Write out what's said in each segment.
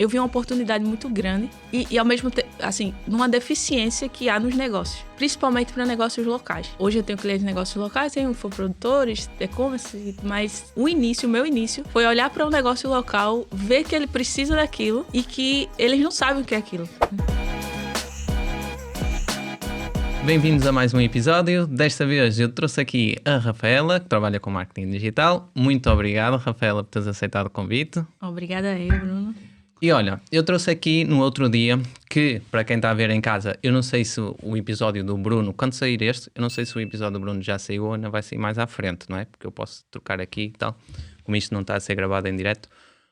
eu vi uma oportunidade muito grande e ao mesmo tempo, assim, numa deficiência que há nos negócios, principalmente para negócios locais. Hoje eu tenho clientes de negócios locais, tenho infoprodutores, e-commerce, mas o meu início foi olhar para um negócio local, ver que ele precisa daquilo e que eles não sabem o que é aquilo. Bem-vindos a mais um episódio. Desta vez eu trouxe aqui a Rafaela, que trabalha com marketing digital. Muito obrigado, Rafaela, por teres aceitado o convite. Obrigada a eu, Bruno. E olha, eu trouxe aqui no outro dia, que para quem está a ver em casa, eu não sei se o episódio do Bruno, quando sair este, eu não sei se o episódio do Bruno já saiu ou ainda vai sair mais à frente, não é? Porque eu posso trocar aqui e tal, como isto não está a ser gravado em direto.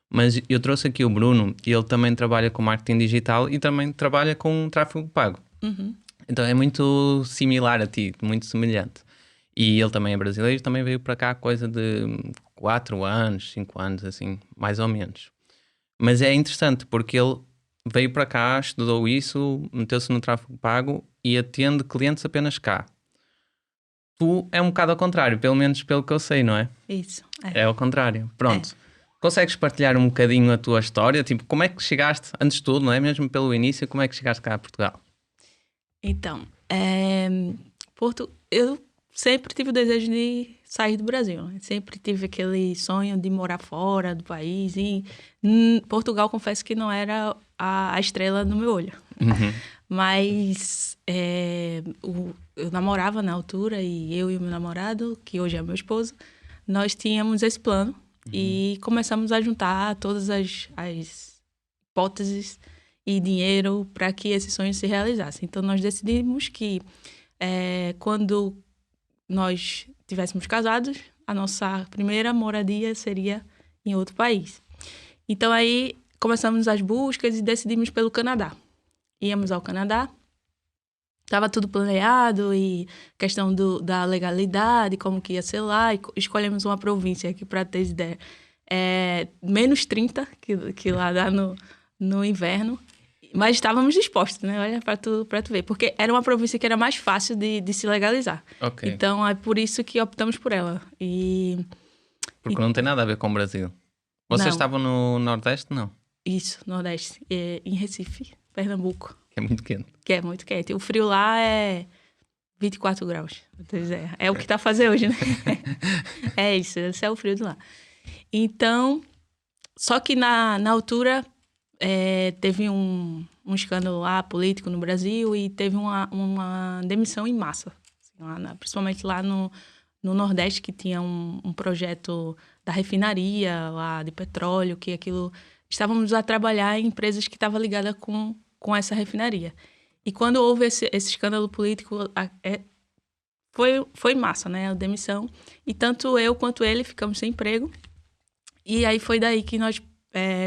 Mas eu trouxe aqui o Bruno e ele também trabalha com marketing digital e também trabalha com tráfego pago. Uhum. Então é muito similar a ti, muito semelhante. E ele também é brasileiro, também veio para cá coisa de 4 anos, 5 anos, assim, mais ou menos. Mas é interessante porque ele veio para cá, estudou isso, meteu-se no tráfego pago e atende clientes apenas cá. Tu é um bocado ao contrário, pelo menos pelo que eu sei, não é? Isso. É ao contrário. Pronto. Consegues partilhar um bocadinho a tua história? Tipo, como é que chegaste, antes de tudo, não é? Mesmo pelo início, como é que chegaste cá a Portugal? Então, eu sempre tive o desejo de sair do Brasil. Né? Sempre tive aquele sonho de morar fora do país. E Portugal, confesso que não era a estrela no meu olho. Uhum. Mas eu namorava na altura e eu e o meu namorado, que hoje é meu esposo, nós tínhamos esse plano e começamos a juntar todas as hipóteses e dinheiro para que esse sonho se realizasse. Então, nós decidimos que quando nós estivéssemos casados, a nossa primeira moradia seria em outro país. Então, aí começamos as buscas e decidimos pelo Canadá. Íamos ao Canadá, estava tudo planeado e questão da legalidade, como que ia ser lá, e escolhemos uma província que, para ter ideia, é menos 30, que lá dá no inverno. Mas estávamos dispostos, né? Olha, para tu ver. Porque era uma província que era mais fácil de se legalizar. Okay. Então, é por isso que optamos por ela. Porque não tem nada a ver com o Brasil. Vocês estavam no Nordeste, não? Isso, Nordeste. Em Recife, Pernambuco. Que é muito quente. Que é muito quente. O frio lá é 24 graus. É o que está a fazer hoje, né? É isso, esse é o frio de lá. Então, só que na altura... teve um escândalo lá político no Brasil e teve uma demissão em massa, assim, principalmente lá no Nordeste, que tinha um projeto da refinaria lá de petróleo, que aquilo... Estávamos a trabalhar em empresas que estavam ligadas com essa refinaria. E quando houve esse escândalo político, foi massa, né? A demissão. E tanto eu quanto ele ficamos sem emprego. E aí foi daí que nós...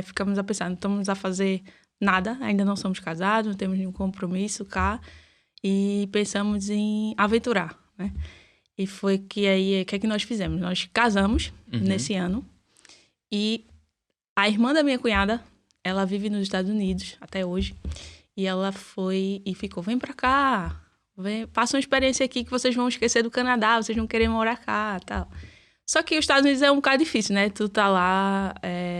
ficamos a pensar, não estamos a fazer nada, ainda não somos casados, não temos nenhum compromisso cá, e pensamos em aventurar, né? E foi que aí, o que é que nós fizemos? Nós casamos nesse ano, e a irmã da minha cunhada, ela vive nos Estados Unidos até hoje, e ela foi e ficou, vem pra cá, faça uma experiência aqui que vocês vão esquecer do Canadá, vocês vão querer morar cá e tal. Só que os Estados Unidos é um bocado difícil, né? Tu tá lá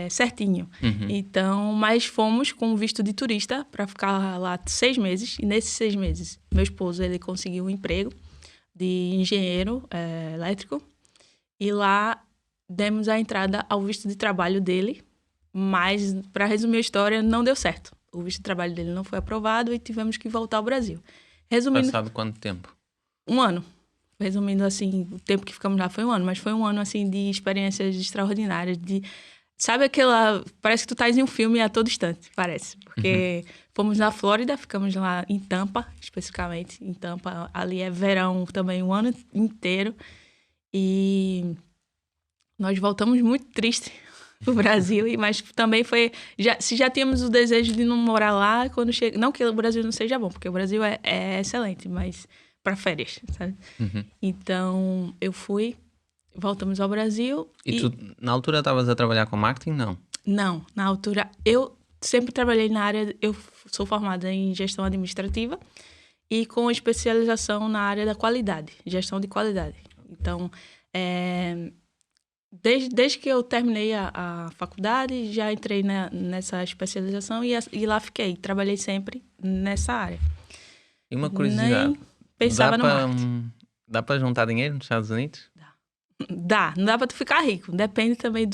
certinho. Uhum. Então, mas fomos com visto de turista para ficar lá 6 meses. E nesses 6 meses, meu esposo, ele conseguiu um emprego de engenheiro elétrico. E lá demos a entrada ao visto de trabalho dele. Mas, para resumir a história, não deu certo. O visto de trabalho dele não foi aprovado e tivemos que voltar ao Brasil. Resumindo... Passado quanto tempo? 1 ano. Resumindo, assim, o tempo que ficamos lá foi 1 ano, mas foi 1 ano, assim, de experiências extraordinárias, sabe aquela... Parece que tu estás em um filme a todo instante, parece. Porque fomos na Flórida, ficamos lá em Tampa, especificamente. Em Tampa, ali é verão também, o ano inteiro. E nós voltamos muito tristes pro Brasil, mas também foi... Se já tínhamos o desejo de não morar lá, quando chega... Não que o Brasil não seja bom, porque o Brasil é excelente, mas... para férias, sabe? Então, eu fui, voltamos ao Brasil. E tu, na altura, estavas a trabalhar com marketing, não? Não, na altura, eu sempre trabalhei na área, eu sou formada em gestão administrativa e com especialização na área da qualidade, gestão de qualidade. Então, Desde que eu terminei a faculdade, já entrei nessa especialização e lá fiquei. Trabalhei sempre nessa área. E uma curiosidade, Nem pensava no marketing. dá para juntar dinheiro nos Estados Unidos? Dá, não dá para tu ficar rico. Depende também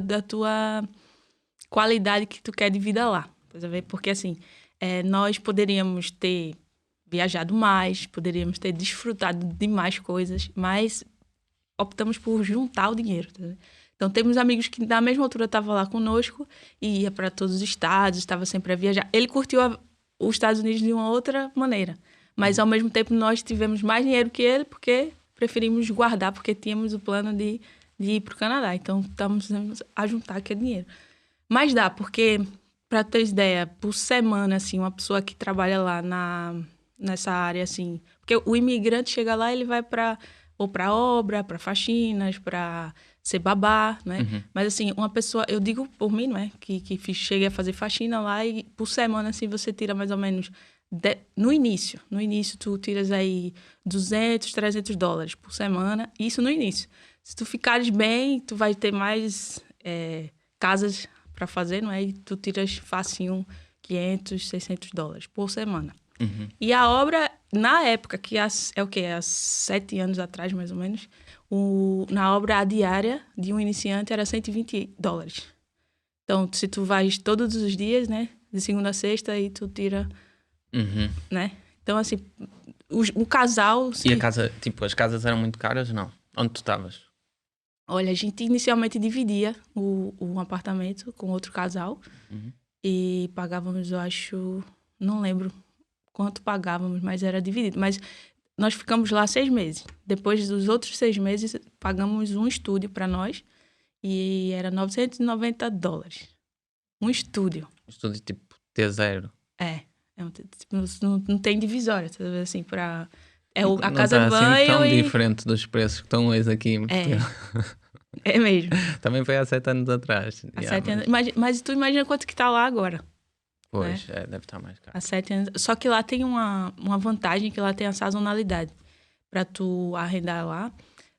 da tua qualidade que tu quer de vida lá. Porque assim, nós poderíamos ter viajado mais, poderíamos ter desfrutado de mais coisas, mas optamos por juntar o dinheiro. Tá? Então, temos amigos que na mesma altura estavam lá conosco e ia para todos os estados, estava sempre a viajar. Ele curtiu os Estados Unidos de uma outra maneira, mas ao mesmo tempo nós tivemos mais dinheiro que ele porque preferimos guardar, porque tínhamos o plano de ir para o Canadá. Então, estamos a juntar aquele dinheiro. Mas dá, porque, para ter ideia, por semana, assim, uma pessoa que trabalha lá nessa área, assim... Porque o imigrante chega lá, ele vai para obra, para faxinas, para ser babá, né? Uhum. Mas, assim, uma pessoa... Eu digo por mim, não é? Que cheguei a fazer faxina lá e, por semana, assim, você tira mais ou menos... No início, tu tiras aí $200, $300 por semana. Isso no início. Se tu ficares bem, tu vai ter mais casas para fazer, não é? E tu tiras facinho $500, $600 por semana. Uhum. E a obra, na época, que há 7 anos atrás, mais ou menos, na obra a diária de um iniciante era $120. Então, se tu vais todos os dias, né? De segunda a sexta, aí tu tira... Uhum. Né? Então, assim, o casal... E a casa, tipo, as casas eram muito caras, não? Onde tu estavas? Olha, a gente inicialmente dividia um apartamento com outro casal. Uhum. E pagávamos, eu acho... Não lembro quanto pagávamos, mas era dividido. Mas nós ficamos lá 6 meses. Depois dos outros 6 meses, pagamos um estúdio para nós. E era $990. Um estúdio. Um estúdio tipo T0. Não tem divisória, tá vendo? Assim, a Não casa tá de banho assim tão e... diferente dos preços que estão hoje aqui em Portugal. É mesmo. Também foi há 7 anos atrás. Há 7 anos. Mas tu imagina quanto que tá lá agora. Pois, deve estar mais caro. Há 7 anos. Só que lá tem uma vantagem, que lá tem a sazonalidade. Para tu arrendar lá,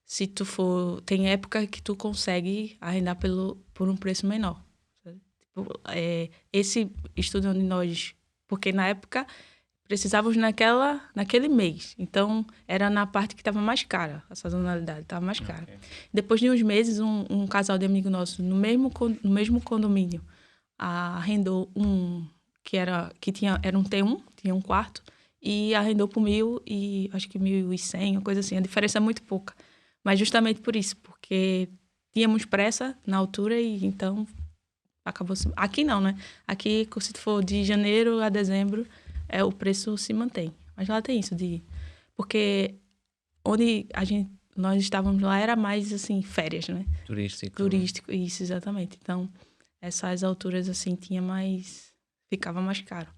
se tu for... Tem época que tu consegue arrendar por um preço menor. Tipo, esse estúdio onde nós... Porque na época precisávamos naquele mês. Então, era na parte que estava mais cara. A sazonalidade estava mais cara. Okay. Depois de uns meses, um casal de amigo nosso, no mesmo condomínio, arrendou era um T1, tinha um quarto, e arrendou por 1.000 e acho que 1.100, uma coisa assim. A diferença é muito pouca. Mas justamente por isso, porque tínhamos pressa na altura e então... Acabou. Aqui não, né? Aqui, se for de janeiro a dezembro, o preço se mantém. Mas lá tem isso porque onde nós estávamos lá era mais, assim, férias, né? Turístico, isso, exatamente. Então, essas alturas, assim, ficava mais caro.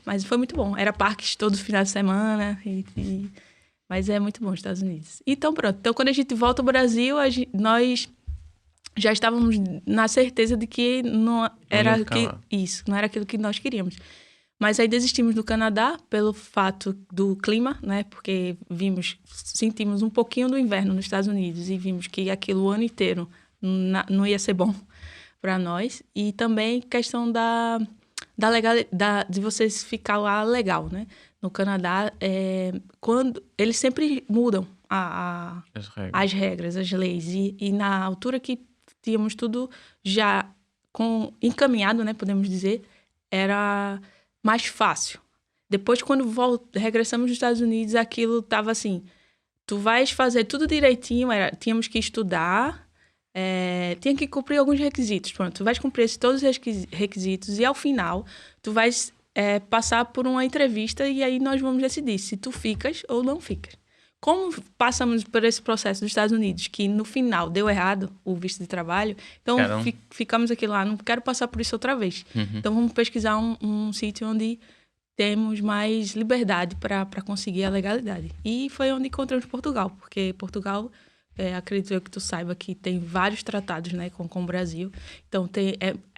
Mas foi muito bom. Era parques todos os finais de semana. Mas é muito bom os Estados Unidos. Então, pronto. Então, quando a gente volta ao Brasil, nós... já estávamos na certeza de que não era aquilo que nós queríamos. Mas aí desistimos do Canadá pelo fato do clima, né? Porque sentimos um pouquinho do inverno nos Estados Unidos e vimos que aquilo o ano inteiro não ia ser bom para nós. E também questão de vocês ficar lá legal, né? No Canadá, quando eles sempre mudam as regras, as leis. E na altura que tínhamos tudo já encaminhado, né, podemos dizer, era mais fácil. Depois, quando regressamos dos Estados Unidos, aquilo estava assim, tu vais fazer tudo direitinho, tínhamos que estudar, tinha que cumprir alguns requisitos. Pronto, tu vais cumprir todos os requisitos e, ao final, tu vais passar por uma entrevista e aí nós vamos decidir se tu ficas ou não ficas. Como passamos por esse processo dos Estados Unidos, que no final deu errado o visto de trabalho, então ficamos aqui lá, não quero passar por isso outra vez. Uhum. Então vamos pesquisar um sítio onde temos mais liberdade para conseguir a legalidade. E foi onde encontramos Portugal, porque Portugal, acredito eu que tu saiba que tem vários tratados, né, com o Brasil. Então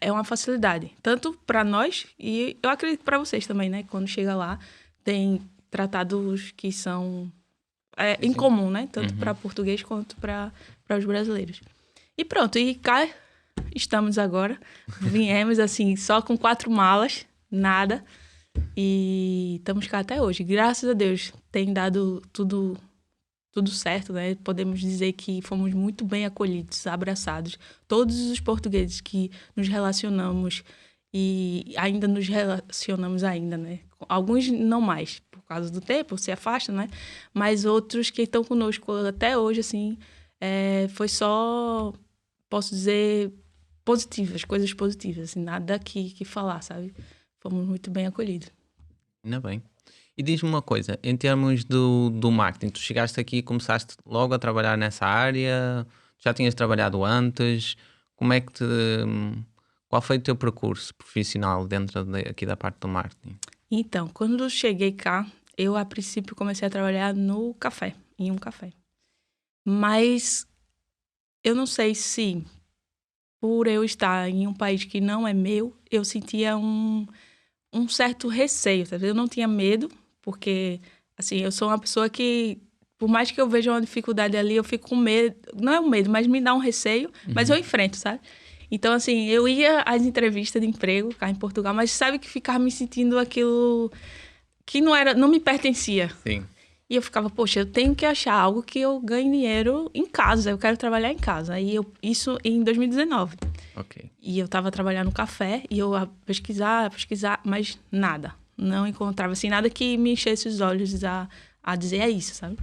é uma facilidade, tanto para nós e eu acredito para vocês também, né? Quando chega lá, tem tratados que são... em comum, né? Tanto para português quanto para os brasileiros. E pronto, e cá estamos agora. Viemos assim, só com 4 malas, nada. E estamos cá até hoje. Graças a Deus, tem dado tudo certo, né? Podemos dizer que fomos muito bem acolhidos, abraçados. Todos os portugueses que nos relacionamos e ainda nos relacionamos ainda, né? Alguns não mais, por causa do tempo, se afastam, né? Mas outros que estão conosco até hoje, assim, foi só, posso dizer, positivas, coisas positivas, assim, nada que falar, sabe? Fomos muito bem acolhidos. Ainda bem. E diz-me uma coisa, em termos do marketing, tu chegaste aqui e começaste logo a trabalhar nessa área? Já tinhas trabalhado antes? Como é que qual foi o teu percurso profissional dentro aqui da parte do marketing? Então, quando eu cheguei cá, eu a princípio comecei a trabalhar no café, em um café. Mas eu não sei se, por eu estar em um país que não é meu, eu sentia um certo receio, sabe? Eu não tinha medo, porque, assim, eu sou uma pessoa que, por mais que eu veja uma dificuldade ali, eu fico com medo. Não é um medo, mas me dá um receio, mas eu enfrento, sabe? Então, assim, eu ia às entrevistas de emprego cá em Portugal, mas sabe que ficava me sentindo aquilo que não me pertencia. Sim. E eu ficava, poxa, eu tenho que achar algo que eu ganhe dinheiro em casa, eu quero trabalhar em casa. Isso em 2019. Ok. E eu estava trabalhando no café e eu a pesquisar, mas nada. Não encontrava, assim, nada que me enchesse os olhos a dizer é isso, sabe?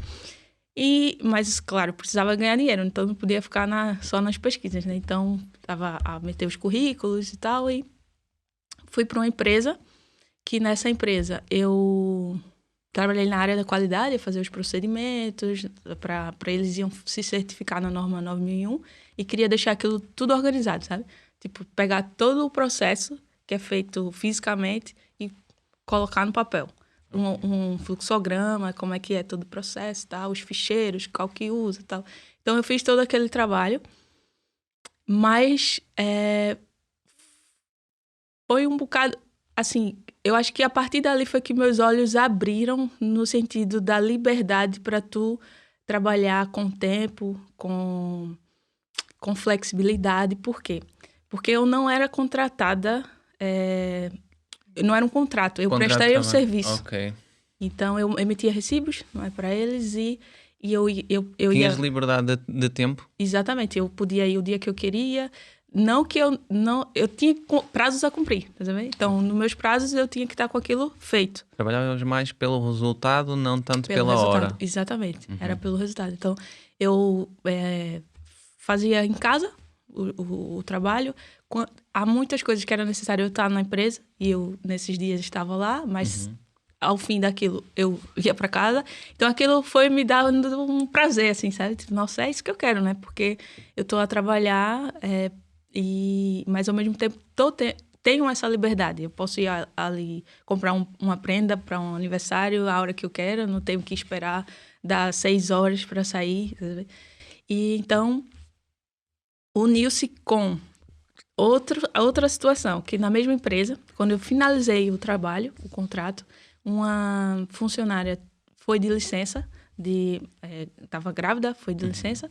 Mas, claro, precisava ganhar dinheiro, então não podia ficar só nas pesquisas, né? Então, estava a meter os currículos e tal, e fui para uma empresa, que nessa empresa eu trabalhei na área da qualidade, fazer os procedimentos, para eles iam se certificar na norma 9001 e queria deixar aquilo tudo organizado, sabe? Tipo, pegar todo o processo que é feito fisicamente e colocar no papel. Um fluxograma, como é que é todo o processo, tá? Os ficheiros, qual que usa e tal. Então, eu fiz todo aquele trabalho, mas foi um bocado, assim, eu acho que a partir dali foi que meus olhos abriram no sentido da liberdade para tu trabalhar com tempo, com flexibilidade. Por quê? Porque eu não era contratada, não era um contrato, eu prestaria o serviço. Ok. Então, eu emitia recibos, não é, para eles e eu Tinhas ia... liberdade de tempo? Exatamente, eu podia ir o dia que eu queria. Não que eu não... Eu tinha prazos a cumprir, tá vendo? Então, nos meus prazos, eu tinha que estar com aquilo feito. Trabalhavas mais pelo resultado, não tanto Pelo pela resultado. hora. Exatamente, era pelo resultado. Então, eu fazia em casa o trabalho. Há muitas coisas que era necessário eu estar na empresa, e eu, nesses dias, estava lá, mas ao fim daquilo, eu ia para casa. Então, aquilo foi me dando um prazer, assim, sabe? Tipo, nossa, é isso que eu quero, né? Porque eu estou a trabalhar... mas ao mesmo tempo tenho essa liberdade. Eu posso ir ali comprar uma prenda para um aniversário a hora que eu quero, não tenho que esperar dar 6 horas para sair. E então uniu-se com outra situação, que na mesma empresa, quando eu finalizei o trabalho, o contrato, uma funcionária foi de licença, estava grávida, foi de licença.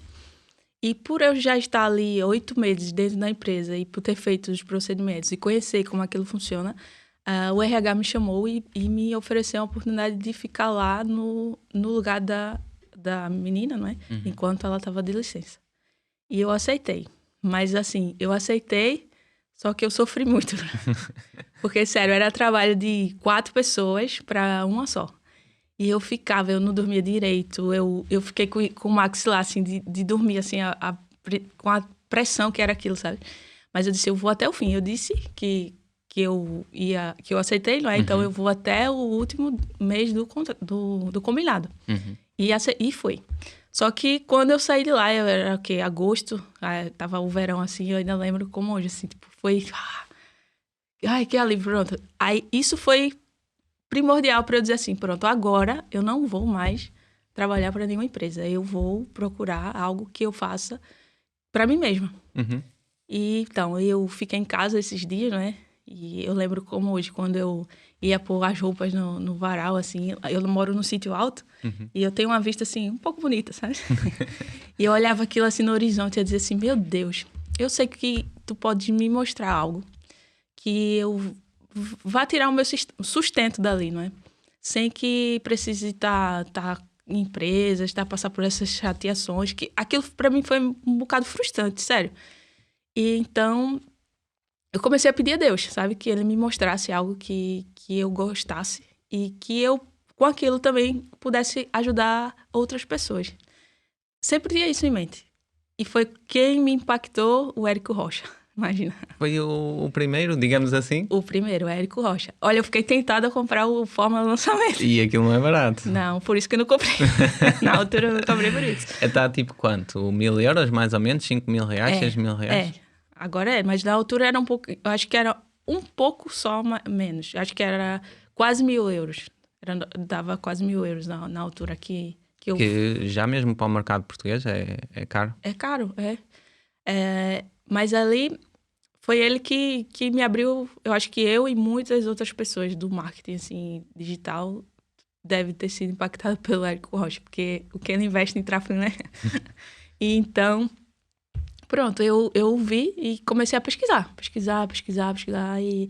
E por eu já estar ali 8 meses dentro da empresa e por ter feito os procedimentos e conhecer como aquilo funciona, o RH me chamou e me ofereceu a oportunidade de ficar lá no lugar da menina, não é? Enquanto ela estava de licença. E eu aceitei. Mas, assim, eu aceitei, só que eu sofri muito. Porque, sério, era trabalho de 4 pessoas para uma só. E eu não dormia direito, eu fiquei com o maxilar, assim, de dormir, assim, com a pressão que era aquilo, sabe? Mas eu disse, eu vou até o fim. Eu disse que eu aceitei, não é? Então, eu vou até o último mês do combinado. E foi. Só que quando eu saí de lá, era o quê? Agosto, tava o verão, assim, eu ainda lembro como hoje, assim, tipo, foi... Ai, que alívio, pronto. Aí, isso foi primordial para eu dizer assim, pronto, agora eu não vou mais trabalhar para nenhuma empresa. Eu vou procurar algo que eu faça para mim mesma. E então, eu fiquei em casa esses dias, né? E eu lembro como hoje, quando eu ia pôr as roupas no varal, assim, eu moro num sítio alto e eu tenho uma vista, assim, um pouco bonita, sabe? E eu olhava aquilo assim no horizonte e ia dizer assim, meu Deus, eu sei que tu pode me mostrar algo que eu vá tirar o meu sustento dali, não é? Sem que precise estar em empresas, passar por essas chateações, que aquilo para mim foi um bocado frustrante, sério. E então eu comecei a pedir a Deus, sabe? Que ele me mostrasse algo que eu gostasse e que eu, com aquilo, também pudesse ajudar outras pessoas. Sempre tinha isso em mente. E foi quem me impactou, o Érico Rocha. Imagina. Foi o primeiro, digamos assim? O primeiro, o Érico Rocha. Olha, eu fiquei tentada a comprar o Fórmula Lançamento. E aquilo não é barato. Não, por isso que eu não comprei. Na altura eu não comprei por isso. Está tipo quanto? 1.000 euros, mais ou menos? 5.000 reais, 6.000 reais? Agora mas na altura era um pouco... Eu acho que era um pouco só menos. Acho que era quase 1.000 euros. Dava quase 1.000 euros na altura que eu... Que já mesmo para o mercado português é caro. É caro, mas ali foi ele que me abriu... Eu acho que eu e muitas outras pessoas do marketing assim, digital deve ter sido impactado pelo Érico Rocha, porque o que ele investe em tráfego, né? E então... Pronto, eu vi e comecei a pesquisar e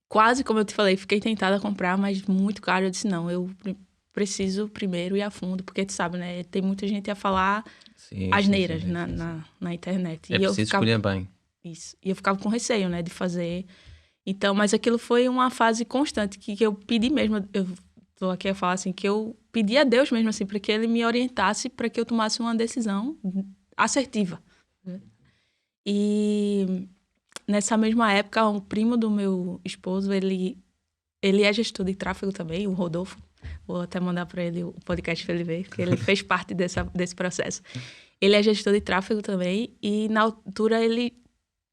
quase, como eu te falei, fiquei tentada a comprar, mas muito caro. Eu disse, não, eu preciso primeiro ir a fundo, porque tu sabe, né? Tem muita gente a falar asneiras na internet. É preciso escolher bem. Isso, e eu ficava com receio, né, de fazer. Então, mas aquilo foi uma fase constante que eu pedi mesmo, eu tô aqui a falar assim, que eu pedi a Deus mesmo, assim, para que ele me orientasse, para que eu tomasse uma decisão assertiva. E nessa mesma época, um primo do meu esposo, ele é gestor de tráfego também, o Rodolfo. Vou até mandar para ele o podcast para ele ver, porque ele fez parte desse processo. Ele é gestor de tráfego também e na altura ele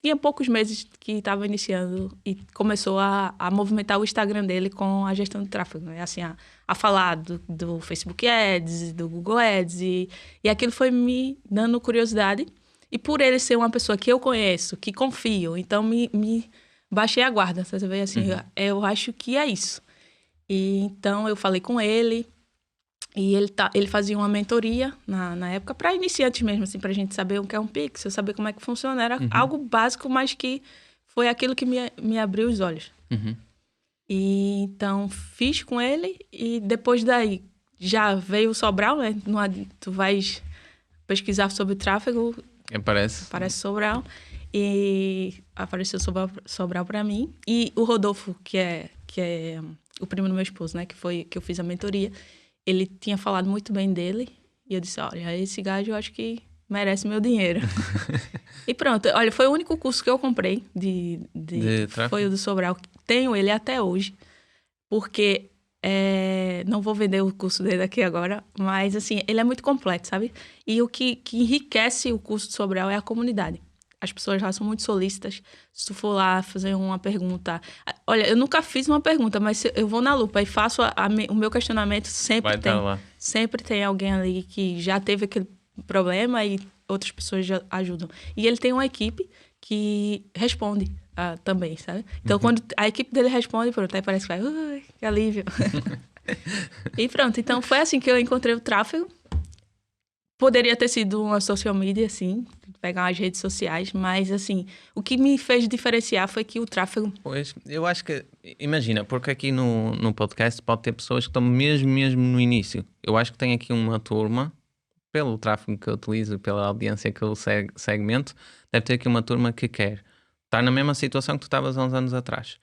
tinha poucos meses que estava iniciando e começou a movimentar o Instagram dele com a gestão de tráfego, né? Assim, a falar do Facebook Ads, do Google Ads e aquilo foi me dando curiosidade. E por ele ser uma pessoa que eu conheço, que confio, então me baixei a guarda, você vê assim, eu acho que é isso. E então eu falei com ele e ele fazia uma mentoria na época para iniciantes mesmo, assim, para a gente saber o que é um Pixel, saber como é que funciona. Era algo básico, mas que foi aquilo que me abriu os olhos. E então fiz com ele e depois daí já veio o Sobral, né? Tu vais pesquisar sobre tráfego... Aparece Sobral. E apareceu Sobral para mim. E o Rodolfo, que é o primo do meu esposo, né? Que foi que eu fiz a mentoria. Ele tinha falado muito bem dele. E eu disse, olha, esse gajo eu acho que merece meu dinheiro. E pronto. Olha, foi o único curso que eu comprei de foi o do Sobral. Tenho ele até hoje. Porque... não vou vender o curso dele aqui agora, mas assim, ele é muito completo, sabe? E o que enriquece o curso de Sobral é a comunidade. As pessoas lá são muito solícitas. Se tu for lá fazer uma pergunta... Olha, eu nunca fiz uma pergunta, mas eu vou na lupa e faço o meu questionamento, sempre tem. Lá. Sempre tem alguém ali que já teve aquele problema e outras pessoas já ajudam. E ele tem uma equipe que responde também, sabe? Então, quando a equipe dele responde, pronto, aí parece que vai, que alívio. E pronto, então foi assim que eu encontrei o tráfego. Poderia ter sido uma social media, assim, pegar as redes sociais, mas assim, o que me fez diferenciar foi que o tráfego... Pois, eu acho que, imagina, porque aqui no podcast pode ter pessoas que estão mesmo no início. Eu acho que tem aqui uma turma, pelo tráfego que eu utilizo, pela audiência que eu segmento, deve ter aqui uma turma que quer estar na mesma situação que tu estavas há uns anos atrás.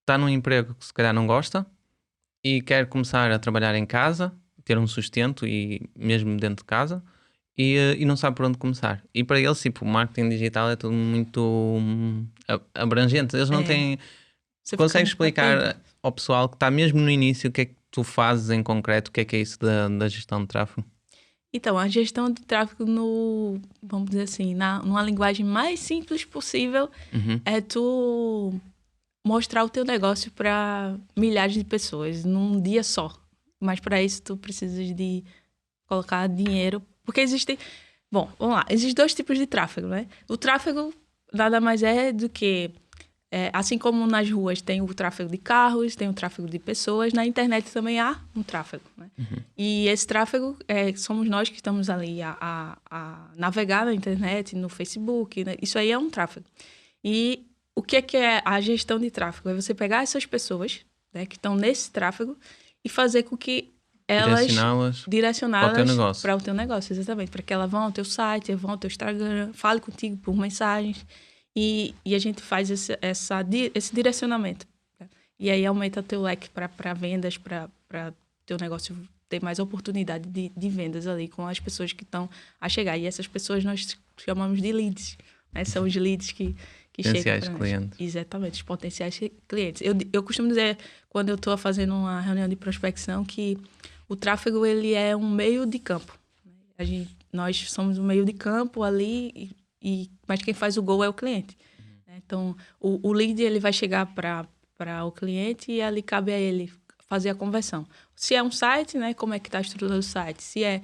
Está num emprego que se calhar não gosta e quer começar a trabalhar em casa, ter um sustento e mesmo dentro de casa e não sabe por onde começar. E para eles, tipo, o marketing digital é tudo muito abrangente. Eles não têm... Consegues explicar ao pessoal que está mesmo no início o que é que tu fazes em concreto, o que é isso da gestão de tráfego? Então, a gestão de tráfego vamos dizer assim, numa linguagem mais simples possível, é tu mostrar o teu negócio para milhares de pessoas num dia só. Mas para isso tu precisas de colocar dinheiro, porque existem... Bom, vamos lá, existem dois tipos de tráfego, né? O tráfego nada mais é do que assim como nas ruas tem o tráfego de carros, tem o tráfego de pessoas, na internet também há um tráfego, né? E esse tráfego somos nós que estamos ali a navegar na internet, no Facebook, né? Isso aí é um tráfego. E o que é a gestão de tráfego? É você pegar essas pessoas, né, que estão nesse tráfego e fazer com que elas direcioná-las para o teu negócio, exatamente, para que elas vão ao teu site, vão ao teu Instagram, fale contigo por mensagens e a gente faz esse direcionamento, né? E aí aumenta o teu leque para vendas, para teu negócio ter mais oportunidade de vendas ali com as pessoas que estão a chegar. E essas pessoas nós chamamos de leads, né? São os leads que potenciais clientes. Exatamente, os potenciais clientes. Eu costumo dizer, quando eu estou fazendo uma reunião de prospecção, que o tráfego ele é um meio de campo. Nós somos um meio de campo ali, mas quem faz o gol é o cliente. Então, o lead ele vai chegar para o cliente e ali cabe a ele fazer a conversão. Se é um site, né, como é que está a estrutura do site? Se é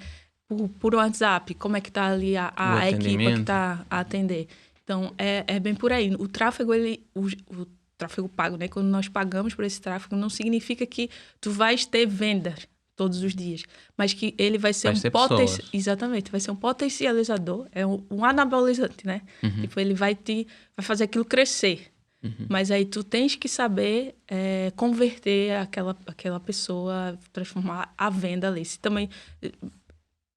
por WhatsApp, como é que está ali a equipe que está a atender? Então, é bem por aí. O tráfego, o tráfego pago, né? Quando nós pagamos por esse tráfego, não significa que tu vais ter vendas todos os dias, mas que ele vai ser exatamente, vai ser um potencializador, é um anabolizante, né? Tipo, ele vai fazer aquilo crescer. Mas aí tu tens que saber converter aquela pessoa, transformar a venda ali. Se também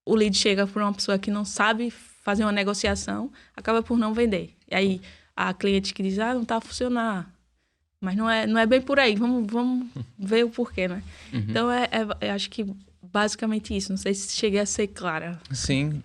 o lead chega por uma pessoa que não sabe fazer uma negociação, acaba por não vender. E aí, a cliente que diz, não está a funcionar. Mas não é bem por aí. Vamos ver o porquê, né? Então, acho que basicamente isso. Não sei se cheguei a ser clara. Sim,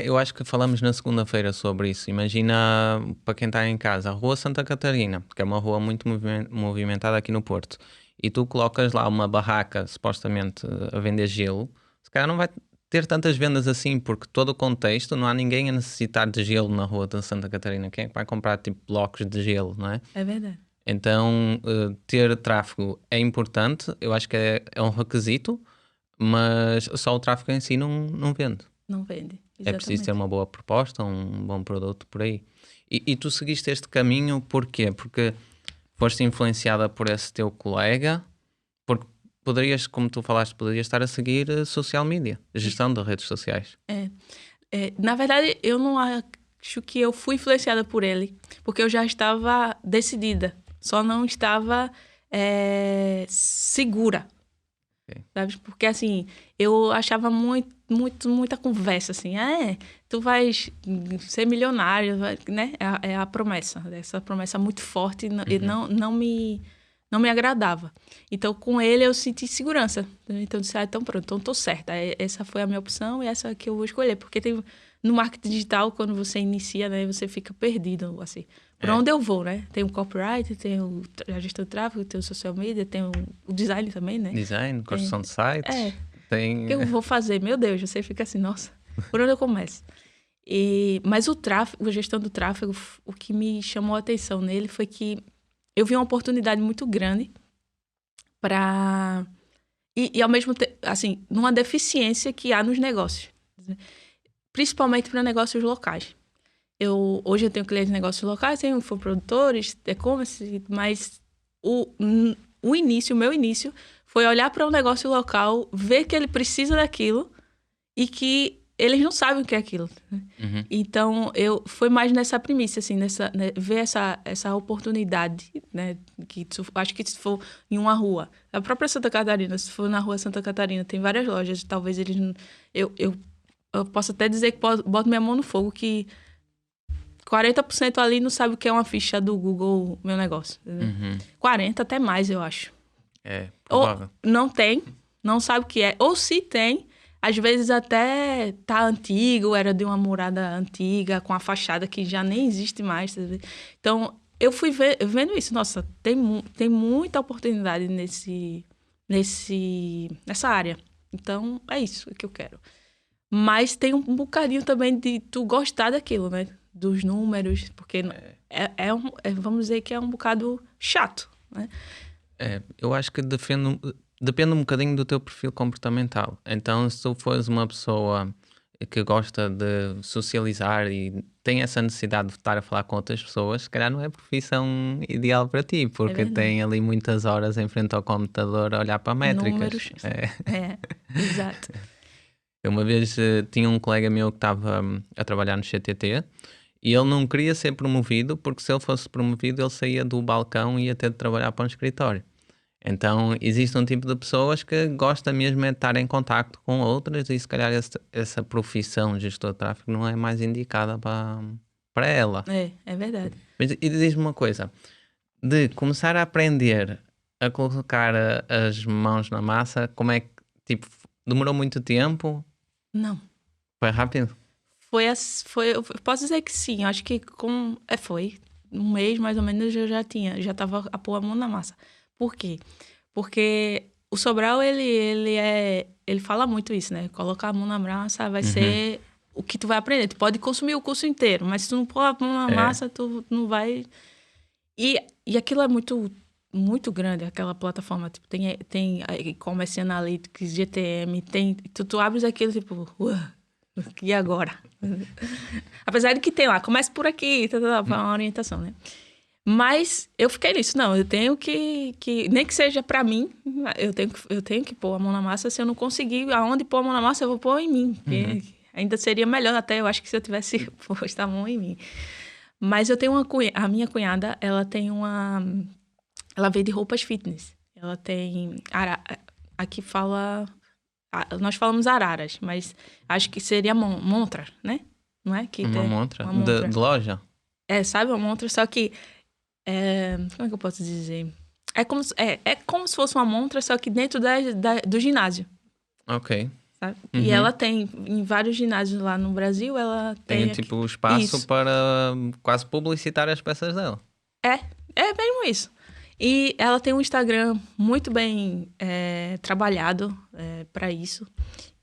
eu acho que falamos na segunda-feira sobre isso. Imagina, para quem está em casa, a Rua Santa Catarina, que é uma rua muito movimentada aqui no Porto, e tu colocas lá uma barraca, supostamente, a vender gelo, se calhar não vai ter tantas vendas assim, porque todo o contexto, não há ninguém a necessitar de gelo na Rua de Santa Catarina. Quem é que vai comprar tipo blocos de gelo, não é? É verdade. Então, ter tráfego é importante, eu acho que é um requisito, mas só o tráfego em si não vende. Não vende, exatamente. É preciso ter uma boa proposta, um bom produto por aí. E tu seguiste este caminho porquê? Porque foste influenciada por esse teu colega, porque poderias, como tu falaste, poderias estar a seguir social media, a gestão de redes sociais. Na verdade, eu não acho que eu fui influenciada por ele, porque eu já estava decidida, só não estava segura. Okay. Sabe? Porque, assim, eu achava muita conversa, assim, tu vais ser milionário, né? É a promessa, essa promessa muito forte, e não me agradava. Então, com ele, eu senti segurança. Então, eu disse, então pronto, então tô certa. Essa foi a minha opção e essa que eu vou escolher. Porque no marketing digital, quando você inicia, né, você fica perdido, assim. Por onde eu vou, né? Tem o copyright, tem a gestão de tráfego, tem o social media, tem o design também, né? Design, construção de sites. O que eu vou fazer? Meu Deus, você fica assim, nossa, por onde eu começo? Mas o tráfego, a gestão do tráfego, o que me chamou a atenção nele foi que eu vi uma oportunidade muito grande para... E ao mesmo tempo, assim, numa deficiência que há nos negócios. Principalmente para negócios locais. Hoje eu tenho clientes de negócios locais, tenho infoprodutores, e-commerce, mas o meu início foi olhar para um negócio local, ver que ele precisa daquilo e que eles não sabem o que é aquilo. Então, foi mais nessa premissa, assim, ver essa oportunidade, né? Acho que se for em uma rua, a própria Santa Catarina, se for na Rua Santa Catarina, tem várias lojas, talvez eles não... Eu posso até dizer que boto minha mão no fogo que 40% ali não sabe o que é uma ficha do Google Meu Negócio. 40% até mais, eu acho. Provável. Ou não tem, não sabe o que é. Ou se tem, às vezes até tá antigo, era de uma morada antiga, com a fachada que já nem existe mais. Então, eu fui vendo isso. Nossa, tem muita oportunidade nessa área. Então, é isso que eu quero. Mas tem um bocadinho também de tu gostar daquilo, né? Dos números, porque vamos dizer que é um bocado chato, né? Eu acho que depende um bocadinho do teu perfil comportamental. Então, se tu fores uma pessoa... que gosta de socializar e tem essa necessidade de estar a falar com outras pessoas, se calhar não é a profissão ideal para ti, porque tem ali muitas horas em frente ao computador a olhar para métricas. Números. Exato. Eu uma vez tinha um colega meu que estava a trabalhar no CTT e ele não queria ser promovido, porque se ele fosse promovido ele saía do balcão e ia ter de trabalhar para um escritório. Então, existe um tipo de pessoas que gosta mesmo de estar em contacto com outras e se calhar essa profissão de gestor de tráfego não é mais indicada para ela. É verdade. Mas, e diz-me uma coisa, de começar a aprender a colocar as mãos na massa, como é que, tipo, demorou muito tempo? Não. Foi rápido? Eu posso dizer que sim, acho que foi um mês mais ou menos eu já estava a pôr a mão na massa. Por quê? Porque o Sobral, ele fala muito isso, né? Colocar a mão na massa vai ser o que tu vai aprender. Tu pode consumir o curso inteiro, mas se tu não pôr a mão na massa, tu não vai... E aquilo é muito, muito grande, aquela plataforma. Tipo, tem e-commerce analytics, GTM, tu abres aquilo, tipo... E agora? Apesar de que tem lá, comece por aqui, uma orientação, né? Mas eu fiquei nisso, não, eu tenho que nem que seja pra mim, eu tenho que pôr a mão na massa. Se eu não conseguir aonde pôr a mão na massa, eu vou pôr em mim. Ainda seria melhor até, eu acho que se eu tivesse posto a mão em mim. Mas eu tenho a minha cunhada, ela vende roupas fitness. Ela tem, aqui fala, nós falamos araras, mas acho que seria montra, né? Não é? Que uma montra? De loja? Sabe, uma montra, só que como é que eu posso dizer? É como se fosse uma montra, só que dentro do ginásio. Ok. Sabe? E ela tem, em vários ginásios lá no Brasil, ela tem... tipo espaço para quase publicitar as peças dela. É mesmo isso. E ela tem um Instagram muito bem trabalhado para isso.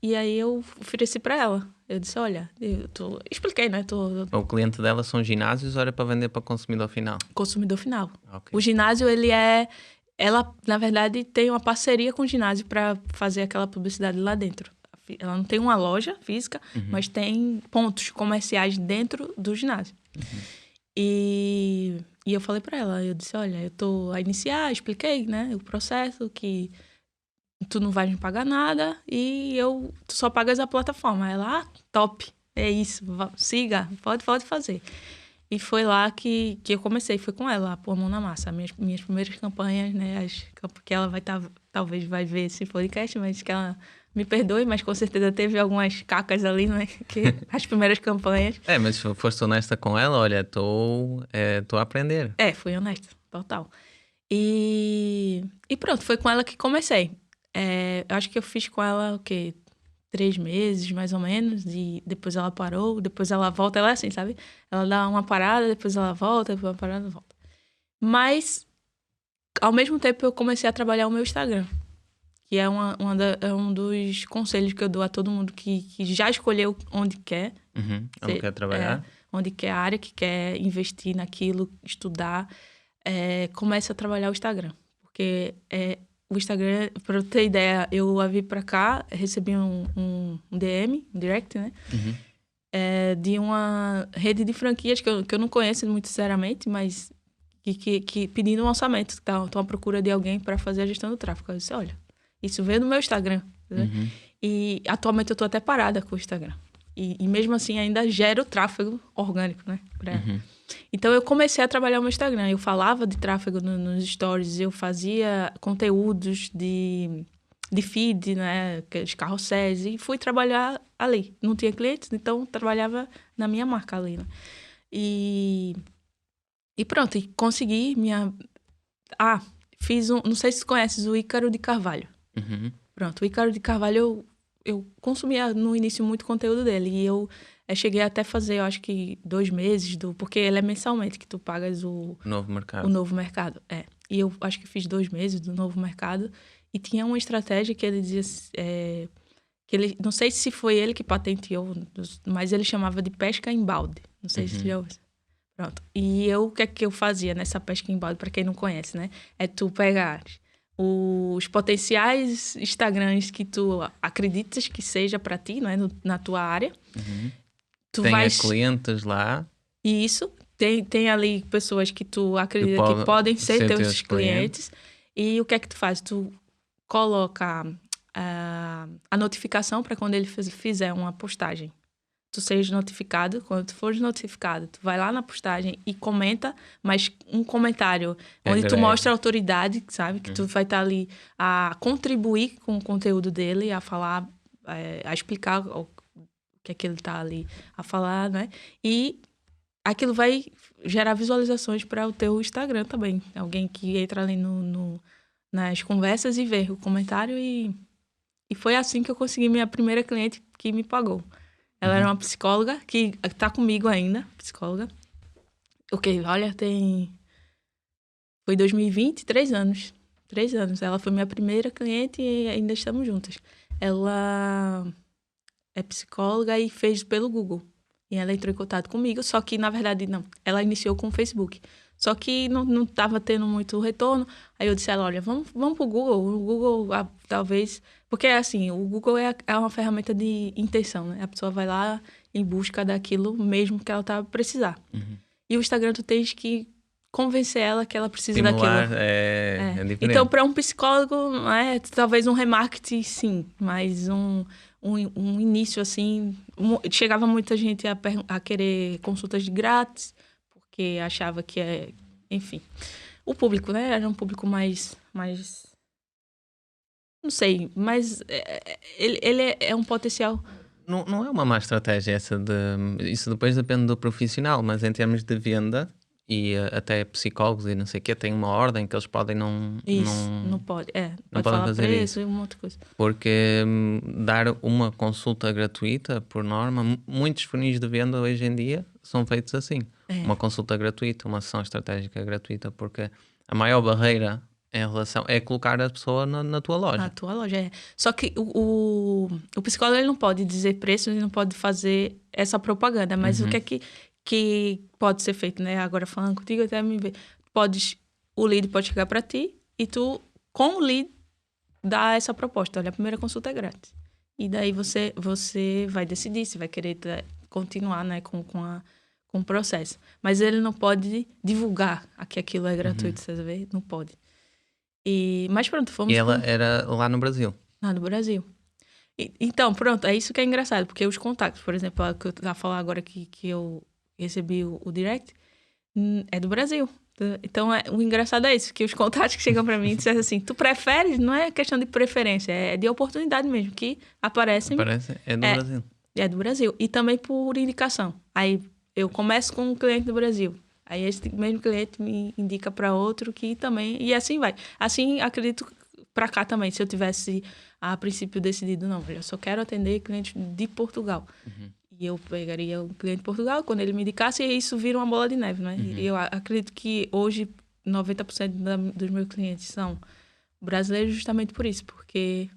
E aí eu ofereci para ela. Eu disse, olha, expliquei, né? O cliente dela são ginásios ou era para vender para consumidor final? Consumidor final. Okay. O ginásio, ela, na verdade, tem uma parceria com o ginásio para fazer aquela publicidade lá dentro. Ela não tem uma loja física, mas tem pontos comerciais dentro do ginásio. E eu falei para ela, eu disse, olha, eu tô a iniciar, expliquei, né, o processo, que tu não vai me pagar nada e tu só pagas a plataforma. Ela, top, é isso, siga, pode fazer. E foi lá que eu comecei, foi com ela, a pôr a mão na massa. Minhas primeiras campanhas, né, que ela talvez vai ver esse podcast, mas que ela me perdoe, mas com certeza teve algumas cacas ali, né, que as primeiras campanhas. Mas foste honesta com ela, olha, tô a aprender. Fui honesta, total. E pronto, foi com ela que comecei. Eu acho que eu fiz com ela, o quê? 3 meses, mais ou menos, e depois ela parou, depois ela volta. Ela é assim, sabe? Ela dá uma parada, depois ela volta, depois uma parada, volta. Mas, ao mesmo tempo, eu comecei a trabalhar o meu Instagram, que é um dos conselhos que eu dou a todo mundo que já escolheu onde quer. Onde quer trabalhar. Onde quer a área, que quer investir naquilo, estudar, comece a trabalhar o Instagram. Porque o Instagram, para eu ter ideia, eu a vi para cá, recebi um DM, um direct, né? De uma rede de franquias que eu não conheço muito sinceramente, mas que pedindo um orçamento, que estão à procura de alguém para fazer a gestão do tráfego. Eu disse, olha, isso veio do meu Instagram. Né? E atualmente eu estou até parada com o Instagram. E mesmo assim ainda gero tráfego orgânico, né? Então eu comecei a trabalhar o meu Instagram. Eu falava de tráfego nos stories, eu fazia conteúdos de feed, né? Os carrosséis, e fui trabalhar ali. Não tinha clientes, então trabalhava na minha marca ali, né? E pronto, e consegui minha... fiz não sei se conheces o Ícaro de Carvalho. Pronto, o Ícaro de Carvalho eu consumia no início muito conteúdo dele. E eu cheguei até a fazer, eu acho que 2 meses, porque ele é mensalmente que tu pagas o Novo Mercado. O Novo Mercado, E eu acho que fiz 2 meses do Novo Mercado. E tinha uma estratégia que ele dizia... que ele, não sei se foi ele que patenteou, mas ele chamava de pesca em balde. Não sei se tu já ouviu. Pronto. E o que é que eu fazia nessa pesca em balde, para quem não conhece, né? É tu pegar os potenciais Instagrams que tu acreditas que seja para ti, né, na tua área. Tu Tem vais... clientes lá. Isso. Tem ali pessoas que tu acredita que podem ser teus clientes. E o que é que tu faz? Tu coloca a notificação para quando ele fizer uma postagem. Tu seja notificado. Quando tu fores notificado, tu vai lá na postagem e comenta, mas um comentário onde tu mostra a autoridade, sabe? Que tu vai estar ali a contribuir com o conteúdo dele, a falar, a explicar o que é que ele está ali a falar, né? E aquilo vai gerar visualizações para o teu Instagram também. Alguém que entra ali nas conversas e vê o comentário e foi assim que eu consegui minha primeira cliente que me pagou. Ela era uma psicóloga que tá comigo ainda, psicóloga. Olha, foi 2020, 3 anos. 3 anos. Ela foi minha primeira cliente e ainda estamos juntas. Ela é psicóloga e fez pelo Google. E ela entrou em contato comigo, só que, na verdade, não. Ela iniciou com o Facebook. Só que não estava tendo muito retorno. Aí eu disse a ela, olha, vamos pro Google. O Google, talvez... Porque, assim, o Google é uma ferramenta de intenção, né? A pessoa vai lá em busca daquilo mesmo que ela tá precisar. E o Instagram, tu tens que convencer ela que ela precisa daquilo. É diferente. Então, para um psicólogo, talvez um remarketing, sim. Mas um início, assim... Chegava muita gente a querer consultas de grátis, porque achava que enfim, o público, né? Era um público mais não sei, mas ele é um potencial. Não é uma má estratégia essa isso depois depende do profissional, mas em termos de venda e até psicólogos e não sei o quê, tem uma ordem que eles podem não pode. Não Pode podem falar fazer preço e um monte de coisa. Porque dar uma consulta gratuita, por norma, muitos funis de venda hoje em dia são feitos assim. Uma consulta gratuita, uma sessão estratégica gratuita, porque a maior barreira em relação é colocar a pessoa na tua loja. Na tua loja, é. Só que o psicólogo ele não pode dizer preço, ele não pode fazer essa propaganda, mas o que é que pode ser feito, né? Agora falando contigo, até me ver. O lead pode chegar para ti e tu, com o lead, dá essa proposta. Olha, a primeira consulta é grátis. E daí você vai decidir se vai querer continuar, né, com o processo. Mas ele não pode divulgar que aquilo é gratuito, você vê? Não pode. Mas pronto, fomos... E ela era lá no Brasil? Lá no Brasil. Então, pronto, é isso que é engraçado, porque os contatos, por exemplo, que eu estava falando agora que eu recebi o direct, é do Brasil. Então, o engraçado é isso, que os contatos que chegam para mim dizem assim, tu preferes, não é questão de preferência, é de oportunidade mesmo, que aparecem... É do Brasil. É do Brasil. E também por indicação. Aí eu começo com um cliente do Brasil. Aí esse mesmo cliente me indica para outro que também... E assim vai. Assim, acredito para cá também, se eu tivesse a princípio decidido, não, eu só quero atender clientes de Portugal. E eu pegaria o cliente de Portugal, quando ele me indicasse, e isso vira uma bola de neve, né? E eu acredito que hoje 90% dos meus clientes são brasileiros justamente por isso, porque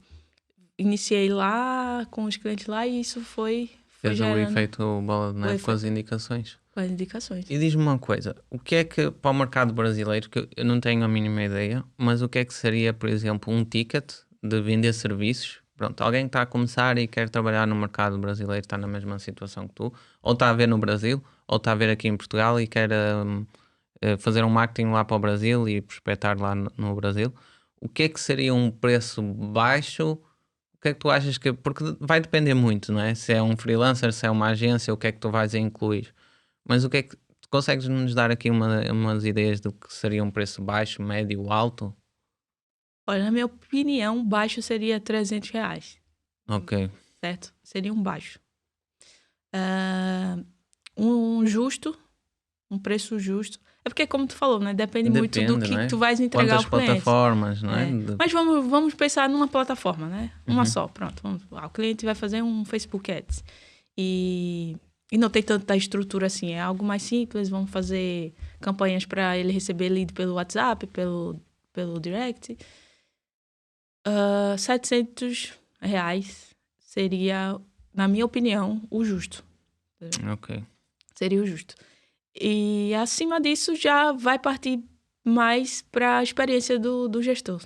iniciei lá com os clientes lá e isso foi Fez o gerando... efeito bola de neve com as indicações. Com as indicações. E diz-me uma coisa, o que é que para o mercado brasileiro, que eu não tenho a mínima ideia, mas o que é que seria, por exemplo, um ticket de vender serviços? Pronto, alguém que está a começar e quer trabalhar no mercado brasileiro, está na mesma situação que tu, ou está a ver no Brasil, ou está a ver aqui em Portugal e quer fazer um marketing lá para o Brasil e prospectar lá no Brasil. O que é que seria um preço baixo? O que é que tu achas que... Porque vai depender muito, não é? Se é um freelancer, se é uma agência, o que é que tu vais incluir? Mas o que é que... Tu consegues nos dar aqui umas ideias do que seria um preço baixo, médio, alto? Olha, na minha opinião, baixo seria R$300. Ok. Certo? Seria um baixo. Um justo, um preço justo. É porque, como tu falou, né? Depende muito do que tu vais entregar ao cliente. Quantas plataformas, não é? Mas vamos pensar numa plataforma, né? Uma só, pronto. O cliente vai fazer um Facebook Ads. E não tem tanta estrutura assim. É algo mais simples. Vamos fazer campanhas para ele receber lead pelo WhatsApp, pelo direct. R$700 seria, na minha opinião, o justo. Ok. Seria o justo. E acima disso já vai partir mais para a experiência do gestor.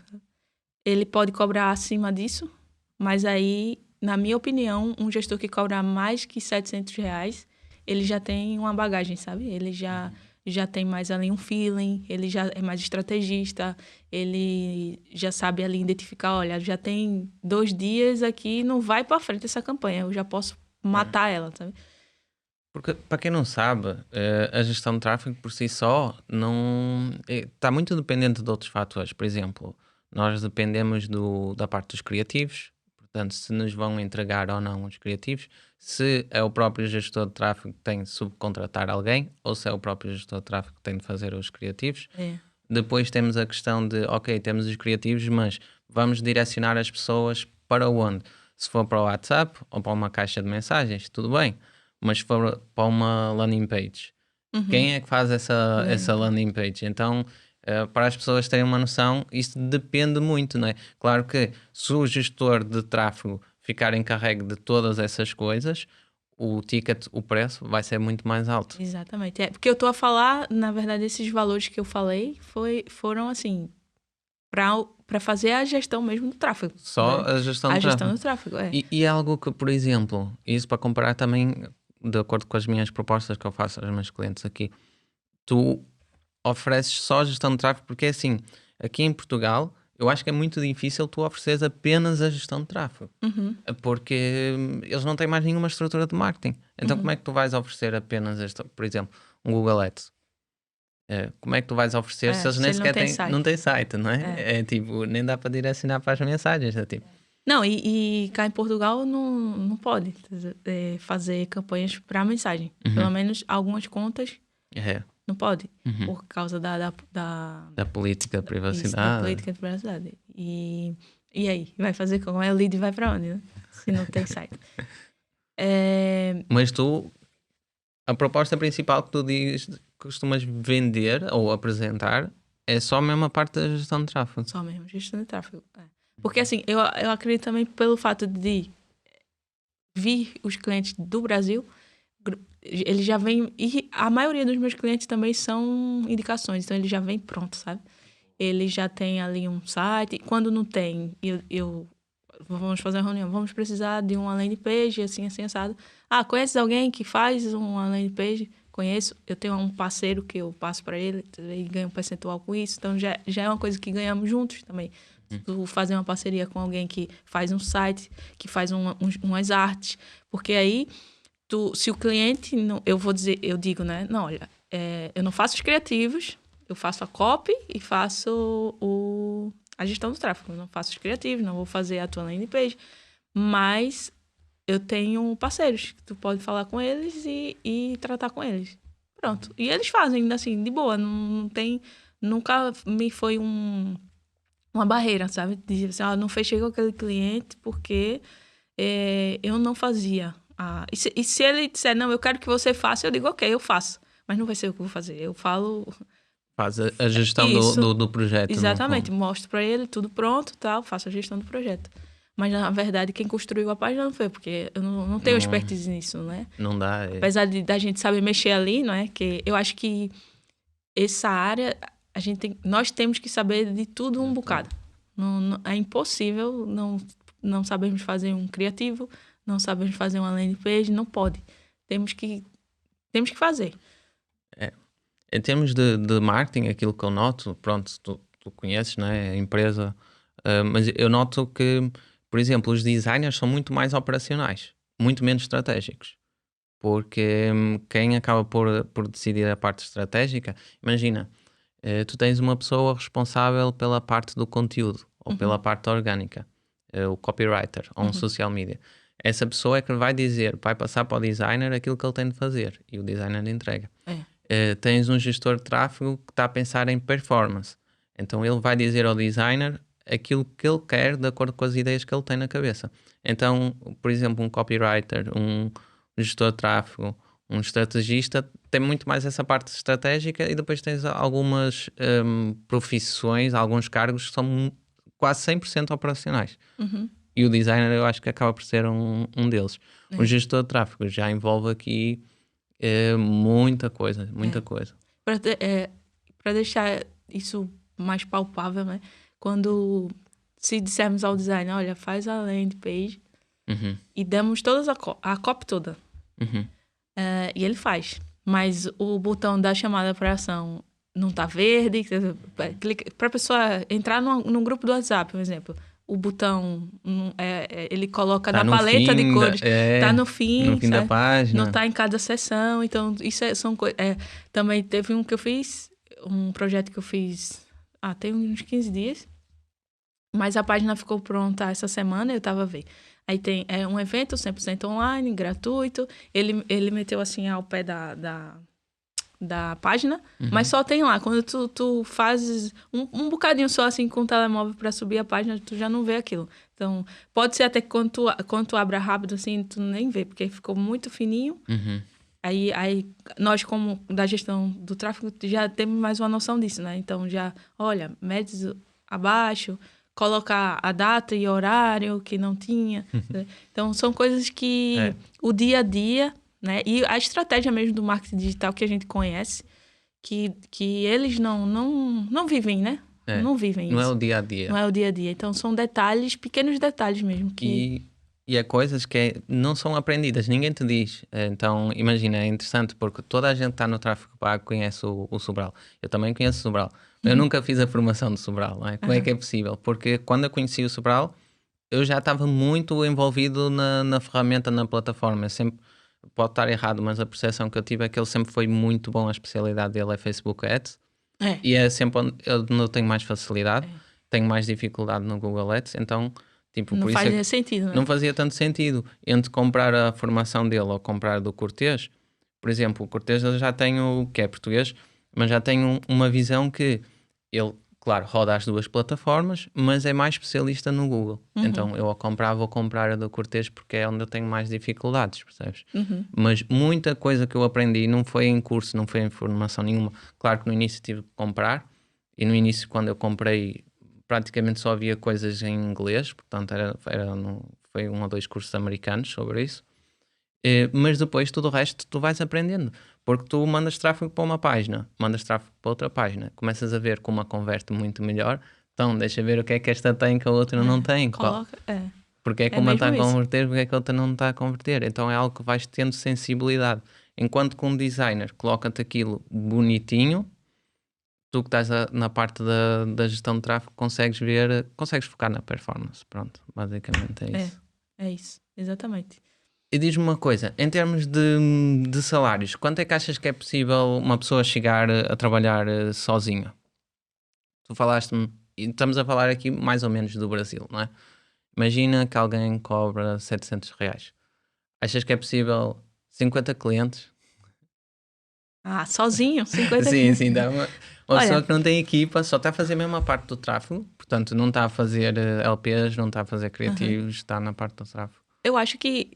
ele pode cobrar acima disso, mas aí, na minha opinião, um gestor que cobra mais que R$ 700, ele já tem uma bagagem, sabe? Ele já tem mais ali um feeling, ele já é mais estrategista, ele já sabe ali identificar, olha, já tem 2 dias aqui, não vai para frente essa campanha, eu já posso matar ela, sabe? Porque, para quem não sabe, a gestão de tráfego por si só não está muito dependente de outros fatores. Por exemplo, nós dependemos da parte dos criativos, portanto, se nos vão entregar ou não os criativos, se é o próprio gestor de tráfego que tem de subcontratar alguém, ou se é o próprio gestor de tráfego que tem de fazer os criativos. É. Depois temos a questão de, ok, temos os criativos, mas vamos direcionar as pessoas para onde? Se for para o WhatsApp ou para uma caixa de mensagens, tudo bem. Mas se for para uma landing page, quem é que faz essa landing page? Então, para as pessoas terem uma noção, isso depende muito, não é? Claro que se o gestor de tráfego ficar encarregue de todas essas coisas, o ticket, o preço vai ser muito mais alto. Exatamente. É, porque eu estou a falar, na verdade, esses valores que eu falei foram assim, para fazer a gestão mesmo do tráfego. Só né? a gestão A do gestão tráfego. do tráfego, é. E é algo que, por exemplo, isso para comparar também, de acordo com as minhas propostas que eu faço aos meus clientes aqui, tu ofereces só gestão de tráfego, porque é assim, aqui em Portugal, eu acho que é muito difícil tu ofereceres apenas a gestão de tráfego, porque eles não têm mais nenhuma estrutura de marketing. Então como é que tu vais oferecer apenas esta, por exemplo, um Google Ads? Como é que tu vais oferecer se eles nem ele não sequer tem têm, site. não têm site, não é? É tipo, nem dá para direcionar para as mensagens, é tipo... Não, e cá em Portugal não pode fazer campanhas para mensagem. Pelo menos algumas contas É. não pode, por causa da Da política de isso, privacidade. da política de privacidade. E aí? Vai fazer como? É o lead vai para onde, né? Se não tem site. Mas tu, a proposta principal que tu costumas vender ou apresentar é só mesmo a parte da gestão de tráfego. Só mesmo, gestão de tráfego. Porque assim, eu acredito também pelo fato de vir os clientes do Brasil, eles já vêm... E a maioria dos meus clientes também são indicações, então eles já vêm pronto, sabe? Eles já têm ali um site. Quando não tem, vamos fazer uma reunião, vamos precisar de uma landing page, assim, assado. Conheces alguém que faz uma landing page? Conheço. Eu tenho um parceiro que eu passo para ele e ganho um percentual com isso. Então, já é uma coisa que ganhamos juntos também. Tu fazer uma parceria com alguém que faz um site, que faz umas artes. Porque aí, se o cliente... Não, eu digo, né? Não, olha, eu não faço os criativos, eu faço a copy e faço a gestão do tráfego. Eu não faço os criativos, não vou fazer a tua landing page. Mas eu tenho parceiros que tu pode falar com eles e tratar com eles. Pronto. E eles fazem, assim, de boa. Não tem... Nunca me foi uma barreira, sabe? De dizer assim, não fechei com aquele cliente porque eu não fazia. E se ele disser, não, eu quero que você faça, eu digo, ok, eu faço. Mas não vai ser eu que vou fazer. Eu falo... Faz a gestão do projeto. Exatamente. Mostro para ele tudo pronto, tal, faço a gestão do projeto. Mas, na verdade, quem construiu a página não foi, porque eu não tenho expertise nisso, né? Não dá. Apesar da gente saber mexer ali, não é? Que eu acho que essa área, nós temos que saber de tudo um bocado. É impossível não sabermos fazer um criativo, não sabermos fazer uma landing page, não pode. Temos que fazer. Em termos de marketing, aquilo que eu noto, pronto, tu conheces, né, a empresa, mas eu noto que, por exemplo, os designers são muito mais operacionais, muito menos estratégicos. Porque quem acaba por decidir a parte estratégica, imagina, tu tens uma pessoa responsável pela parte do conteúdo, ou pela parte orgânica, o copywriter, ou um social media. Essa pessoa é que vai passar para o designer aquilo que ele tem de fazer, e o designer entrega. Tens um gestor de tráfego que está a pensar em performance. Então ele vai dizer ao designer aquilo que ele quer de acordo com as ideias que ele tem na cabeça. Então, por exemplo, um copywriter, um gestor de tráfego, um estrategista, tem muito mais essa parte estratégica, e depois tens algumas profissões, alguns cargos que são quase 100% operacionais. E o designer eu acho que acaba por ser um deles. O gestor de tráfego já envolve aqui muita coisa. Para Para deixar isso mais palpável, né? Quando se dissermos ao designer, olha, faz a landing page Uhum. e demos todas a copy toda. Uhum. E ele faz. Mas o botão da chamada para ação não tá verde. Para a pessoa entrar num grupo do WhatsApp, por exemplo, o botão ele coloca Tá na no paleta de fim cores. Tá no no fim, fim da certo? Não página. tá em cada sessão. Então, isso são coisas. Também teve um que eu fiz, um projeto que eu fiz tem uns 15 dias. Mas a página ficou pronta essa semana, eu tava vendo. Aí tem um evento 100% online, gratuito. Ele meteu assim ao pé da página, mas só tem lá. Quando tu fazes um bocadinho só assim com o telemóvel para subir a página, tu já não vê aquilo. Então, pode ser até que quando tu abra rápido assim, tu nem vê, porque ficou muito fininho. Uhum. Aí nós, como da gestão do tráfego, já temos mais uma noção disso, né? Então, olha, médios abaixo, colocar a data e horário que não tinha. Né? Então, são coisas que o dia a dia, né? E a estratégia mesmo do marketing digital que a gente conhece, que eles não vivem, né? Não vivem Não isso. é o dia a dia. Não é o dia a dia. Então, são detalhes, pequenos detalhes mesmo. E é coisas que não são aprendidas, ninguém te diz. Então, imagina, é interessante porque toda a gente está no tráfego pago conhece o Sobral. Eu também conheço o Sobral. Eu nunca fiz a formação do Sobral, não é? Como é que é possível? Porque quando eu conheci o Sobral, eu já estava muito envolvido na ferramenta, na plataforma. Eu sempre, pode estar errado, mas a percepção que eu tive é que ele sempre foi muito bom. A especialidade dele é Facebook Ads. E é sempre onde eu tenho mais facilidade. Tenho mais dificuldade no Google Ads. Então, tipo, não por isso fazia sentido, né? não fazia tanto sentido entre comprar a formação dele ou comprar do Cortês. Por exemplo, o Cortês eu já tenho, que é português, mas já tenho uma visão que ele, claro, roda as duas plataformas, mas é mais especialista no Google. Então eu vou comprar a do Cortês porque é onde eu tenho mais dificuldades, percebes? Mas muita coisa que eu aprendi não foi em curso, não foi em formação nenhuma. Claro que no início tive que comprar, e no início quando eu comprei praticamente só havia coisas em inglês, portanto foi 1 ou 2 cursos americanos sobre isso. Mas depois tudo o resto tu vais aprendendo, porque tu mandas tráfego para uma página, mandas tráfego para outra página, começas a ver como a converte muito melhor, então deixa ver o que é que esta tem que a outra não tem, porque é que uma está a converter, porque é que a outra não está a converter. Então é algo que vais tendo sensibilidade, enquanto que um designer coloca-te aquilo bonitinho, tu que estás na parte da gestão de tráfego consegues focar na performance. Pronto, basicamente é isso. É isso, exatamente. E diz-me uma coisa, em termos de salários, quanto é que achas que é possível uma pessoa chegar a trabalhar sozinha? Tu falaste-me, e estamos a falar aqui mais ou menos do Brasil, não é? Imagina que alguém cobra R$700. Achas que é possível 50 clientes? Sozinho? 50 Sim, dá uma pessoa que não tem equipa, só está a fazer a mesma parte do tráfego, portanto não está a fazer LPs, não está a fazer criativos, está na parte do tráfego. Eu acho que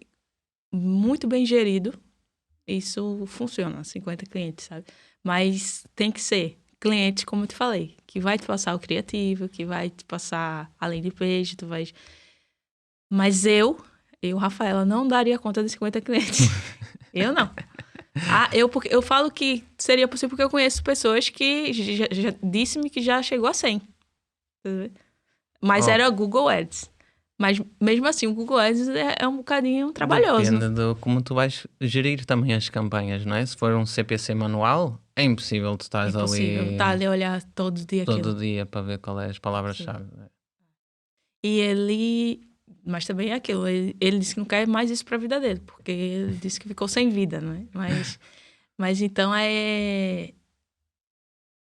muito bem gerido, isso funciona, 50 clientes, sabe? Mas tem que ser clientes, como eu te falei, que vai te passar o criativo, que vai te passar a landing page, Mas eu, Rafaela, não daria conta de 50 clientes. Eu não. Eu falo que seria possível porque eu conheço pessoas que já disse-me que já chegou a 100. Mas era Google Ads. Mas mesmo assim, o Google Ads é um bocadinho trabalhoso. Depende de como tu vais gerir também as campanhas, não é? Se for um CPC manual, é impossível tu estás ali... É impossível estar ali a olhar todo dia aquilo. Todo dia para ver qual é as palavras-chave. E mas também é aquilo, ele disse que não quer mais isso para a vida dele, porque ele disse que ficou sem vida, não é? Mas então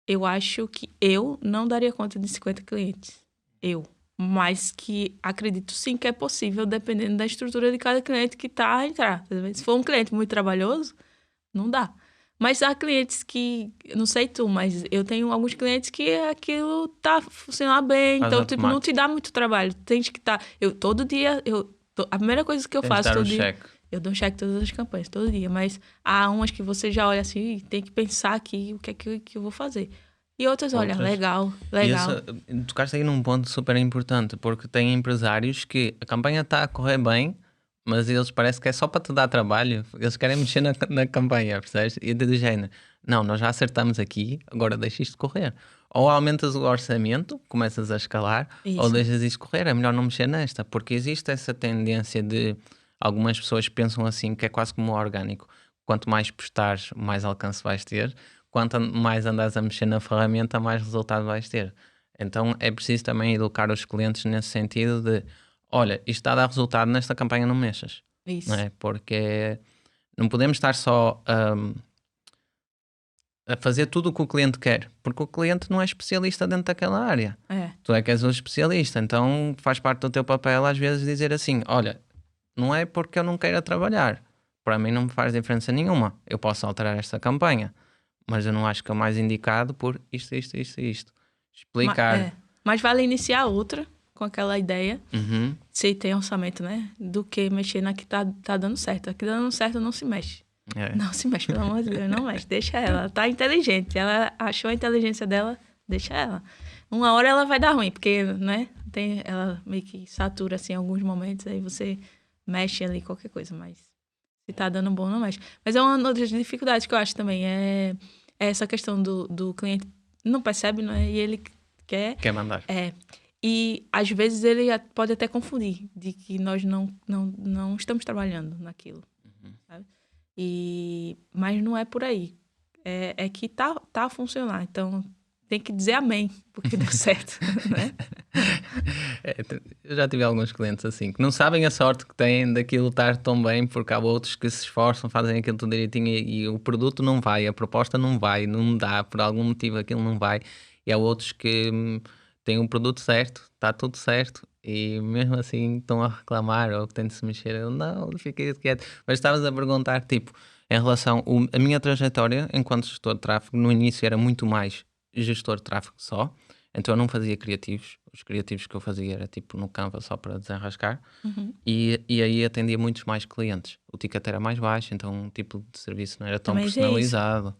eu acho que eu não daria conta de 50 clientes. Mas que acredito sim que é possível, dependendo da estrutura de cada cliente que está a entrar. Se for um cliente muito trabalhoso, não dá. Mas há clientes que, não sei tu, mas eu tenho alguns clientes que aquilo tá funcionando bem. Então, tipo, não te dá muito trabalho. Tens que estar... todo dia, a primeira coisa que eu faço todo dia... Eu dou um check todas as campanhas, todo dia. Mas há umas que você já olha assim, tem que pensar aqui o que é que eu vou fazer. E outras, olha, legal. Isso, tocaste aí num ponto super importante, porque tem empresários que a campanha está a correr bem, mas eles parece que é só para te dar trabalho. Eles querem mexer na campanha, percebes? E do género, não, nós já acertamos aqui, agora deixa isto correr. ou aumentas o orçamento, começas a escalar, ou Isso. deixas isso correr. É melhor não mexer nesta, porque existe essa tendência de algumas pessoas pensam assim que é quase como o orgânico. Quanto mais postares, mais alcance vais ter. Quanto mais andas a mexer na ferramenta, mais resultado vais ter. Então é preciso também educar os clientes nesse sentido de olha, isto está a dar resultado nesta campanha, não mexas. Não Isso. é? Porque não podemos estar só a fazer tudo o que o cliente quer, porque o cliente não é especialista dentro daquela área. É. Tu é que és o especialista, então faz parte do teu papel às vezes dizer assim, olha, não é porque eu não queira trabalhar, para mim não me faz diferença nenhuma, eu posso alterar esta campanha, mas eu não acho que é o mais indicado por isto, isto, isto e isto. Explicar. Mas vale iniciar outra com aquela ideia, Uhum. se tem orçamento, né? Do que mexer na que tá dando certo. A que tá dando certo não se mexe. É. Não se mexe, pelo amor de Deus, não mexe. Deixa ela. Ela tá inteligente. Ela achou a inteligência dela, deixa ela. Uma hora ela vai dar ruim, porque, né? Ela meio que satura, assim, em alguns momentos. Aí você mexe ali qualquer coisa, mas se tá dando bom, não mexe. Mas é uma das dificuldades que eu acho também. É essa questão do cliente não percebe, não é? E ele Quer mandar. E às vezes ele pode até confundir de que nós não estamos trabalhando naquilo. Sabe? Mas não é por aí. É que tá a funcionar. Então tem que dizer amém, porque deu certo. Né? Eu já tive alguns clientes assim que não sabem a sorte que têm daquilo estar tão bem, porque há outros que se esforçam, fazem aquilo tudo direitinho e o produto não vai, a proposta não vai, não dá, por algum motivo aquilo não vai. E há outros que têm o produto certo, está tudo certo e mesmo assim estão a reclamar ou que têm de se mexer. Eu não, fiquei quieto. Mas estavas a perguntar, tipo, em relação a minha trajetória enquanto gestor de tráfego, no início era muito mais gestor de tráfego só. Então eu não fazia criativos. Os criativos que eu fazia era tipo no Canva só para desenrascar. Uhum. E aí atendia muitos mais clientes. O ticket era mais baixo, então o tipo de serviço não era tão Também é isso. personalizado.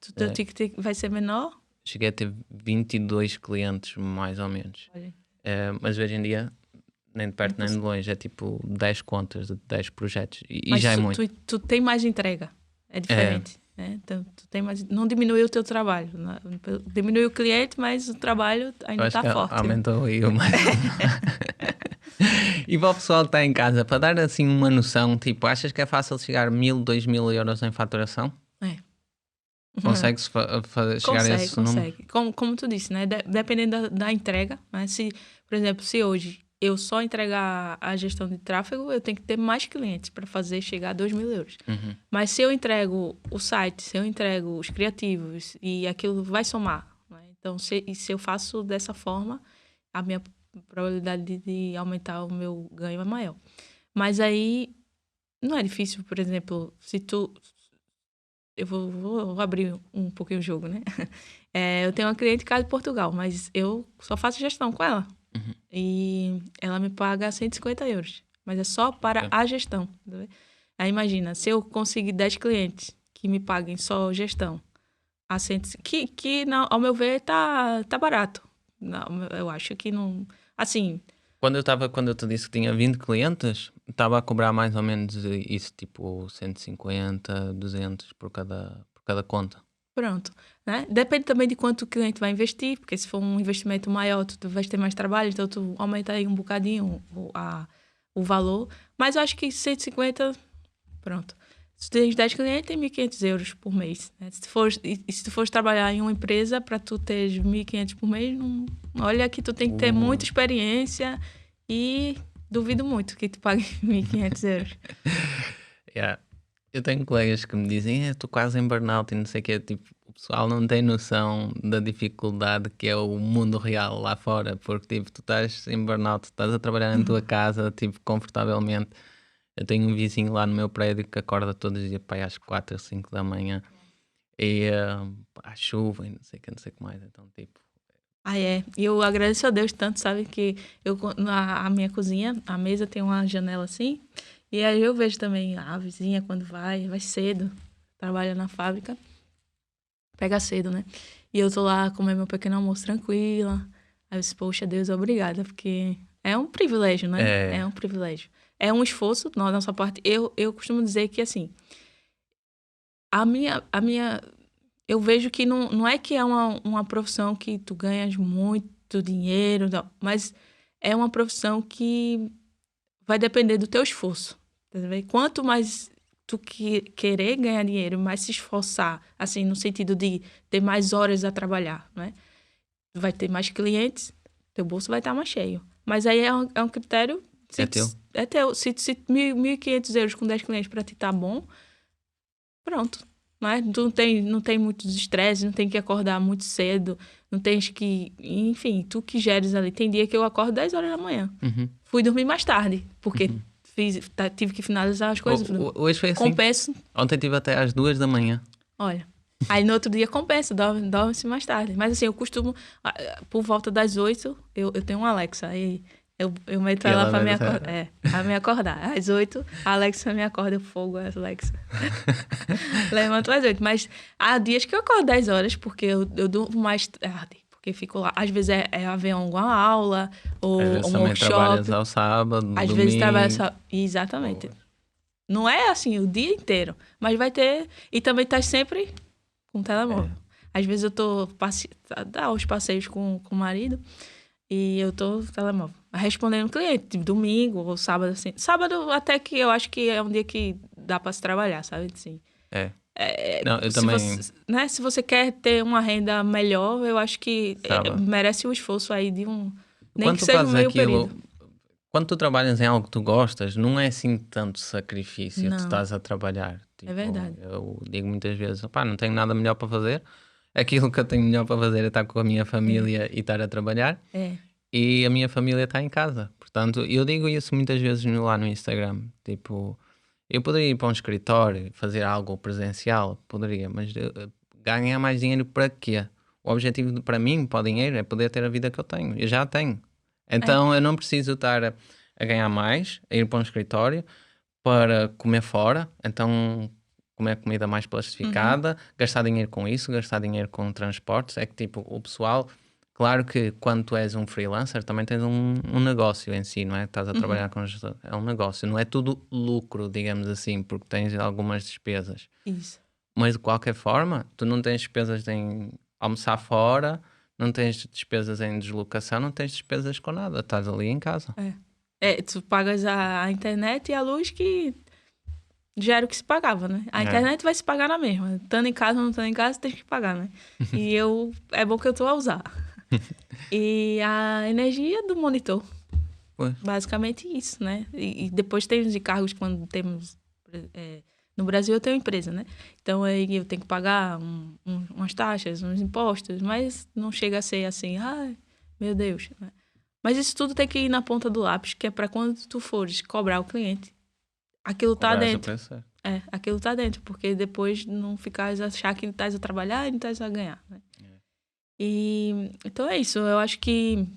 O teu ticket vai ser menor? Cheguei a ter 22 clientes, mais ou menos. Mas hoje em dia, nem de perto nem de longe, é tipo 10 contas de 10 projetos. E já é muito. Tu tem mais entrega. É diferente. Então, tu tem mais, não diminui o teu trabalho. Diminui o cliente, mas o trabalho ainda está forte. Aumentou aí uma. E para o pessoal que está em casa, para dar assim uma noção, tipo, achas que é fácil chegar 1.000, 2.000 euros em faturação? Consegue-se chegar a esse número? Consegue. Como tu disse, né? Dependendo da entrega. Né? Por exemplo, se hoje eu só entregar a gestão de tráfego, eu tenho que ter mais clientes para fazer chegar a 2.000 euros. Uhum. Mas se eu entrego o site, se eu entrego os criativos, e aquilo vai somar. Né? Então, se eu faço dessa forma, a minha probabilidade de aumentar o meu ganho é maior. Mas aí, não é difícil, por exemplo, se tu... Eu vou abrir um pouquinho o jogo, né? Eu tenho uma cliente cá de Portugal, mas eu só faço gestão com ela. Uhum. E ela me paga 150 euros. Mas é só para a gestão. Tá? Aí imagina, se eu conseguir 10 clientes que me paguem só gestão, ao meu ver, tá barato. Não, eu acho que não... Assim... Quando eu te disse que tinha 20 clientes, estava a cobrar mais ou menos isso, tipo 150, 200 por cada conta. Pronto, né? Depende também de quanto o cliente vai investir, porque se for um investimento maior, tu vais ter mais trabalho, então tu aumenta aí um bocadinho o valor. Mas eu acho que 150, pronto. Se tu tens 10 clientes, tem 1.500 euros por mês. Né? Se tu fores trabalhar em uma empresa, para tu ter 1.500 por mês, olha que tu tem que ter muita experiência e duvido muito que tu pague 1.500 euros. Eu tenho colegas que me dizem, estou quase em burnout e não sei o quê. Tipo, o pessoal não tem noção da dificuldade que é o mundo real lá fora, porque tipo, tu estás em burnout, estás a trabalhar na tua casa, tipo, confortavelmente. Eu tenho um vizinho lá no meu prédio que acorda todos os dias, pai, às 4 ou 5 da manhã e à chuva e não sei o que mais. Então, tipo... E eu agradeço a Deus tanto, sabe, que a minha cozinha, a mesa tem uma janela assim, e aí eu vejo também a vizinha quando vai cedo, trabalha na fábrica, pega cedo, né? E eu tô lá comendo meu pequeno almoço tranquila. Aí eu disse, poxa, Deus, obrigada, porque é um privilégio, né? É um privilégio. É um esforço da nossa parte. Eu costumo dizer que, assim, a minha eu vejo que não é que é uma profissão que tu ganhas muito dinheiro, não, mas é uma profissão que vai depender do teu esforço. Tá vendo? Quanto mais tu querer ganhar dinheiro, mais se esforçar, assim, no sentido de ter mais horas a trabalhar, né? Vai ter mais clientes, teu bolso vai estar mais cheio. Mas aí é um critério... É teu. É teu. Se 1.500 euros com 10 clientes para ti tá bom, pronto. Né? Tu não tem muitos estresses, não tem que acordar muito cedo, não tens que... Enfim, tu que geres ali. Tem dia que eu acordo 10 horas da manhã. Fui dormir mais tarde, porque tive que finalizar as coisas. Hoje foi assim. Compenso. Ontem tive até às 2 da manhã. Olha. Aí no outro dia compensa, dorme-se mais tarde. Mas assim, eu costumo, por volta das 8, eu tenho uma Alexa. Aí eu meto ela pra me acordar. Pra me acordar. Às 8, a Alexa me acorda, eu fogo a Alexa. Levanto às 8. Mas há dias que eu acordo 10 horas, porque eu durmo mais tarde. Porque fico lá. Às vezes é haver alguma aula, ou Às vezes um também workshop. trabalhas ao sábado, Às domingo. vezes trabalho só... Exatamente. Não é assim o dia inteiro, mas vai ter... E também tá sempre com o telemóvel. Às vezes eu tô... Dá os passeios com o marido e eu tô no telemóvel. Respondendo cliente, tipo, domingo ou sábado, assim. Sábado até que eu acho que é um dia que dá pra se trabalhar, sabe? Assim, Não, eu também... né? Se você quer ter uma renda melhor, eu acho que merece o esforço aí de um... Nem Quando que tu seja um fazes meio aquilo, período. quando tu trabalhas em algo que tu gostas, não é assim tanto sacrifício Não. tu estás a trabalhar. Tipo, É verdade. Eu digo muitas vezes, opá, não tenho nada melhor para fazer. Aquilo que eu tenho melhor para fazer é estar com a minha família e estar a trabalhar. E a minha família está em casa. Portanto, eu digo isso muitas vezes lá no Instagram. Tipo, eu poderia ir para um escritório, fazer algo presencial, poderia, mas ganhar mais dinheiro para quê? O objetivo para mim, para o dinheiro, é poder ter a vida que eu tenho. Eu já tenho. Então eu não preciso estar a ganhar mais, a ir para um escritório para comer fora. Então comer comida mais plastificada, gastar dinheiro com isso, gastar dinheiro com transportes. É que tipo, o pessoal... Claro que quando tu és um freelancer também tens um negócio em si, não é? Estás a trabalhar com... É um negócio, não é tudo lucro, digamos assim, porque tens algumas despesas. Isso. Mas de qualquer forma, tu não tens despesas em almoçar fora, não tens despesas em deslocação, não tens despesas com nada, estás ali em casa. Tu pagas a internet e a luz que já era o que se pagava, né? A internet vai se pagar na mesma. Estando em casa ou não estando em casa, tem que pagar, né? E é bom que eu tô a usar. E a energia do monitor. Basicamente isso, né? E depois tem os encargos quando temos... no Brasil eu tenho empresa, né? Então aí eu tenho que pagar umas taxas, uns impostos, mas não chega a ser assim, ai, meu Deus. Né? Mas isso tudo tem que ir na ponta do lápis, que é para quando tu fores cobrar o cliente, aquilo tá dentro. Aquilo tá dentro, porque depois não ficas a achar que estás a trabalhar e não estás a ganhar, né? E então é isso, eu acho que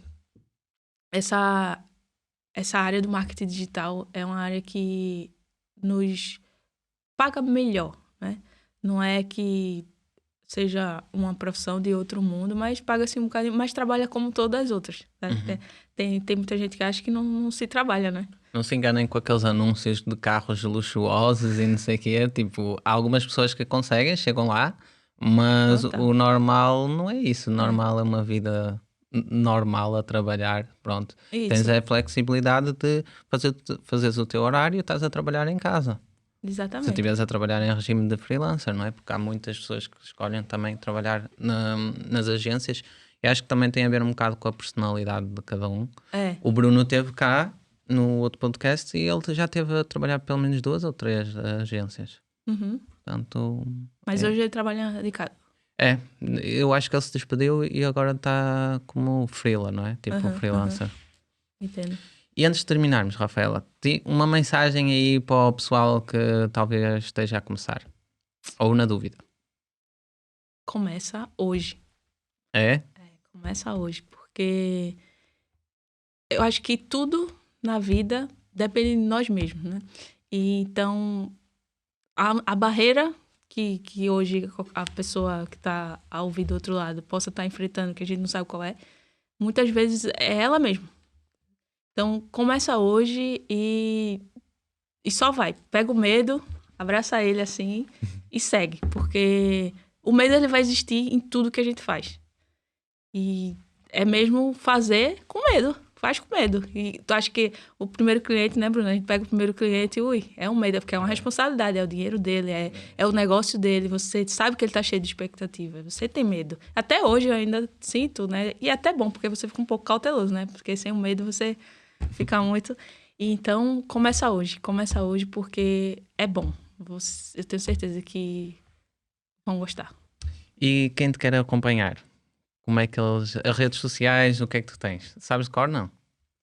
essa área do marketing digital é uma área que nos paga melhor, né? Não é que seja uma profissão de outro mundo, mas paga-se um bocadinho, mas trabalha como todas as outras. Né? Tem muita gente que acha que não se trabalha, né? Não se enganem com aqueles anúncios de carros luxuosos e não sei o quê. Tipo, há algumas pessoas que conseguem, chegam lá, mas o normal não é isso. O normal é uma vida normal a trabalhar, pronto. Isso. Tens a flexibilidade de fazeres o teu horário e estás a trabalhar em casa. Exatamente. Se estiveres a trabalhar em regime de freelancer, não é? Porque há muitas pessoas que escolhem também trabalhar nas agências e acho que também tem a ver um bocado com a personalidade de cada um. O Bruno esteve cá no outro podcast e ele já esteve a trabalhar pelo menos 2 ou 3 agências. Portanto, mas hoje ele trabalha de casa. Eu acho que ele se despediu e agora está como freela, não é? Tipo freelancer. Entendo. E antes de terminarmos, Rafaela, uma mensagem aí para o pessoal que talvez esteja a começar. Ou na dúvida. Começa hoje. Começa hoje. Porque eu acho que tudo na vida depende de nós mesmos, né? E então, a barreira que hoje a pessoa que está a ouvir do outro lado possa estar enfrentando, que a gente não sabe qual é, muitas vezes é ela mesma. Então, começa hoje e só vai. Pega o medo, abraça ele assim e segue. Porque o medo ele vai existir em tudo que a gente faz. E é mesmo fazer com medo. Faz com medo. E tu acha que o primeiro cliente, né, Bruno? A gente pega o primeiro cliente e, é um medo, porque é uma responsabilidade, é o dinheiro dele, é o negócio dele. Você sabe que ele tá cheio de expectativa. Você tem medo. Até hoje eu ainda sinto, né? E é até bom, porque você fica um pouco cauteloso, né? Porque sem o medo você fica muito... E então, começa hoje porque é bom. Eu tenho certeza que vão gostar. E quem te quer acompanhar? Como é que as redes sociais, o que é que tu tens? Sabes de cor, não?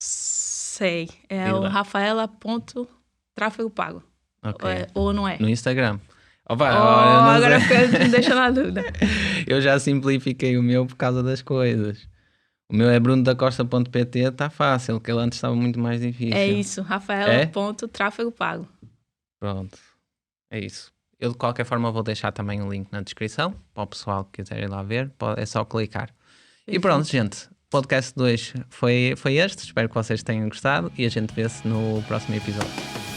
Sei. É Diz o lá. Rafaela.tráfego pago. Ok. Ou não é? No Instagram. Opa, Agora me deixa na dúvida. Eu já simplifiquei o meu por causa das coisas. O meu é brunodacosta.pt, está fácil, que ele antes estava muito mais difícil. É isso, Rafaela.tráfego pago. Pronto, é isso. Eu de qualquer forma vou deixar também o link na descrição, para o pessoal que quiser ir lá ver, é só clicar. E pronto, gente, podcast 2 foi este, espero que vocês tenham gostado e a gente vê-se no próximo episódio.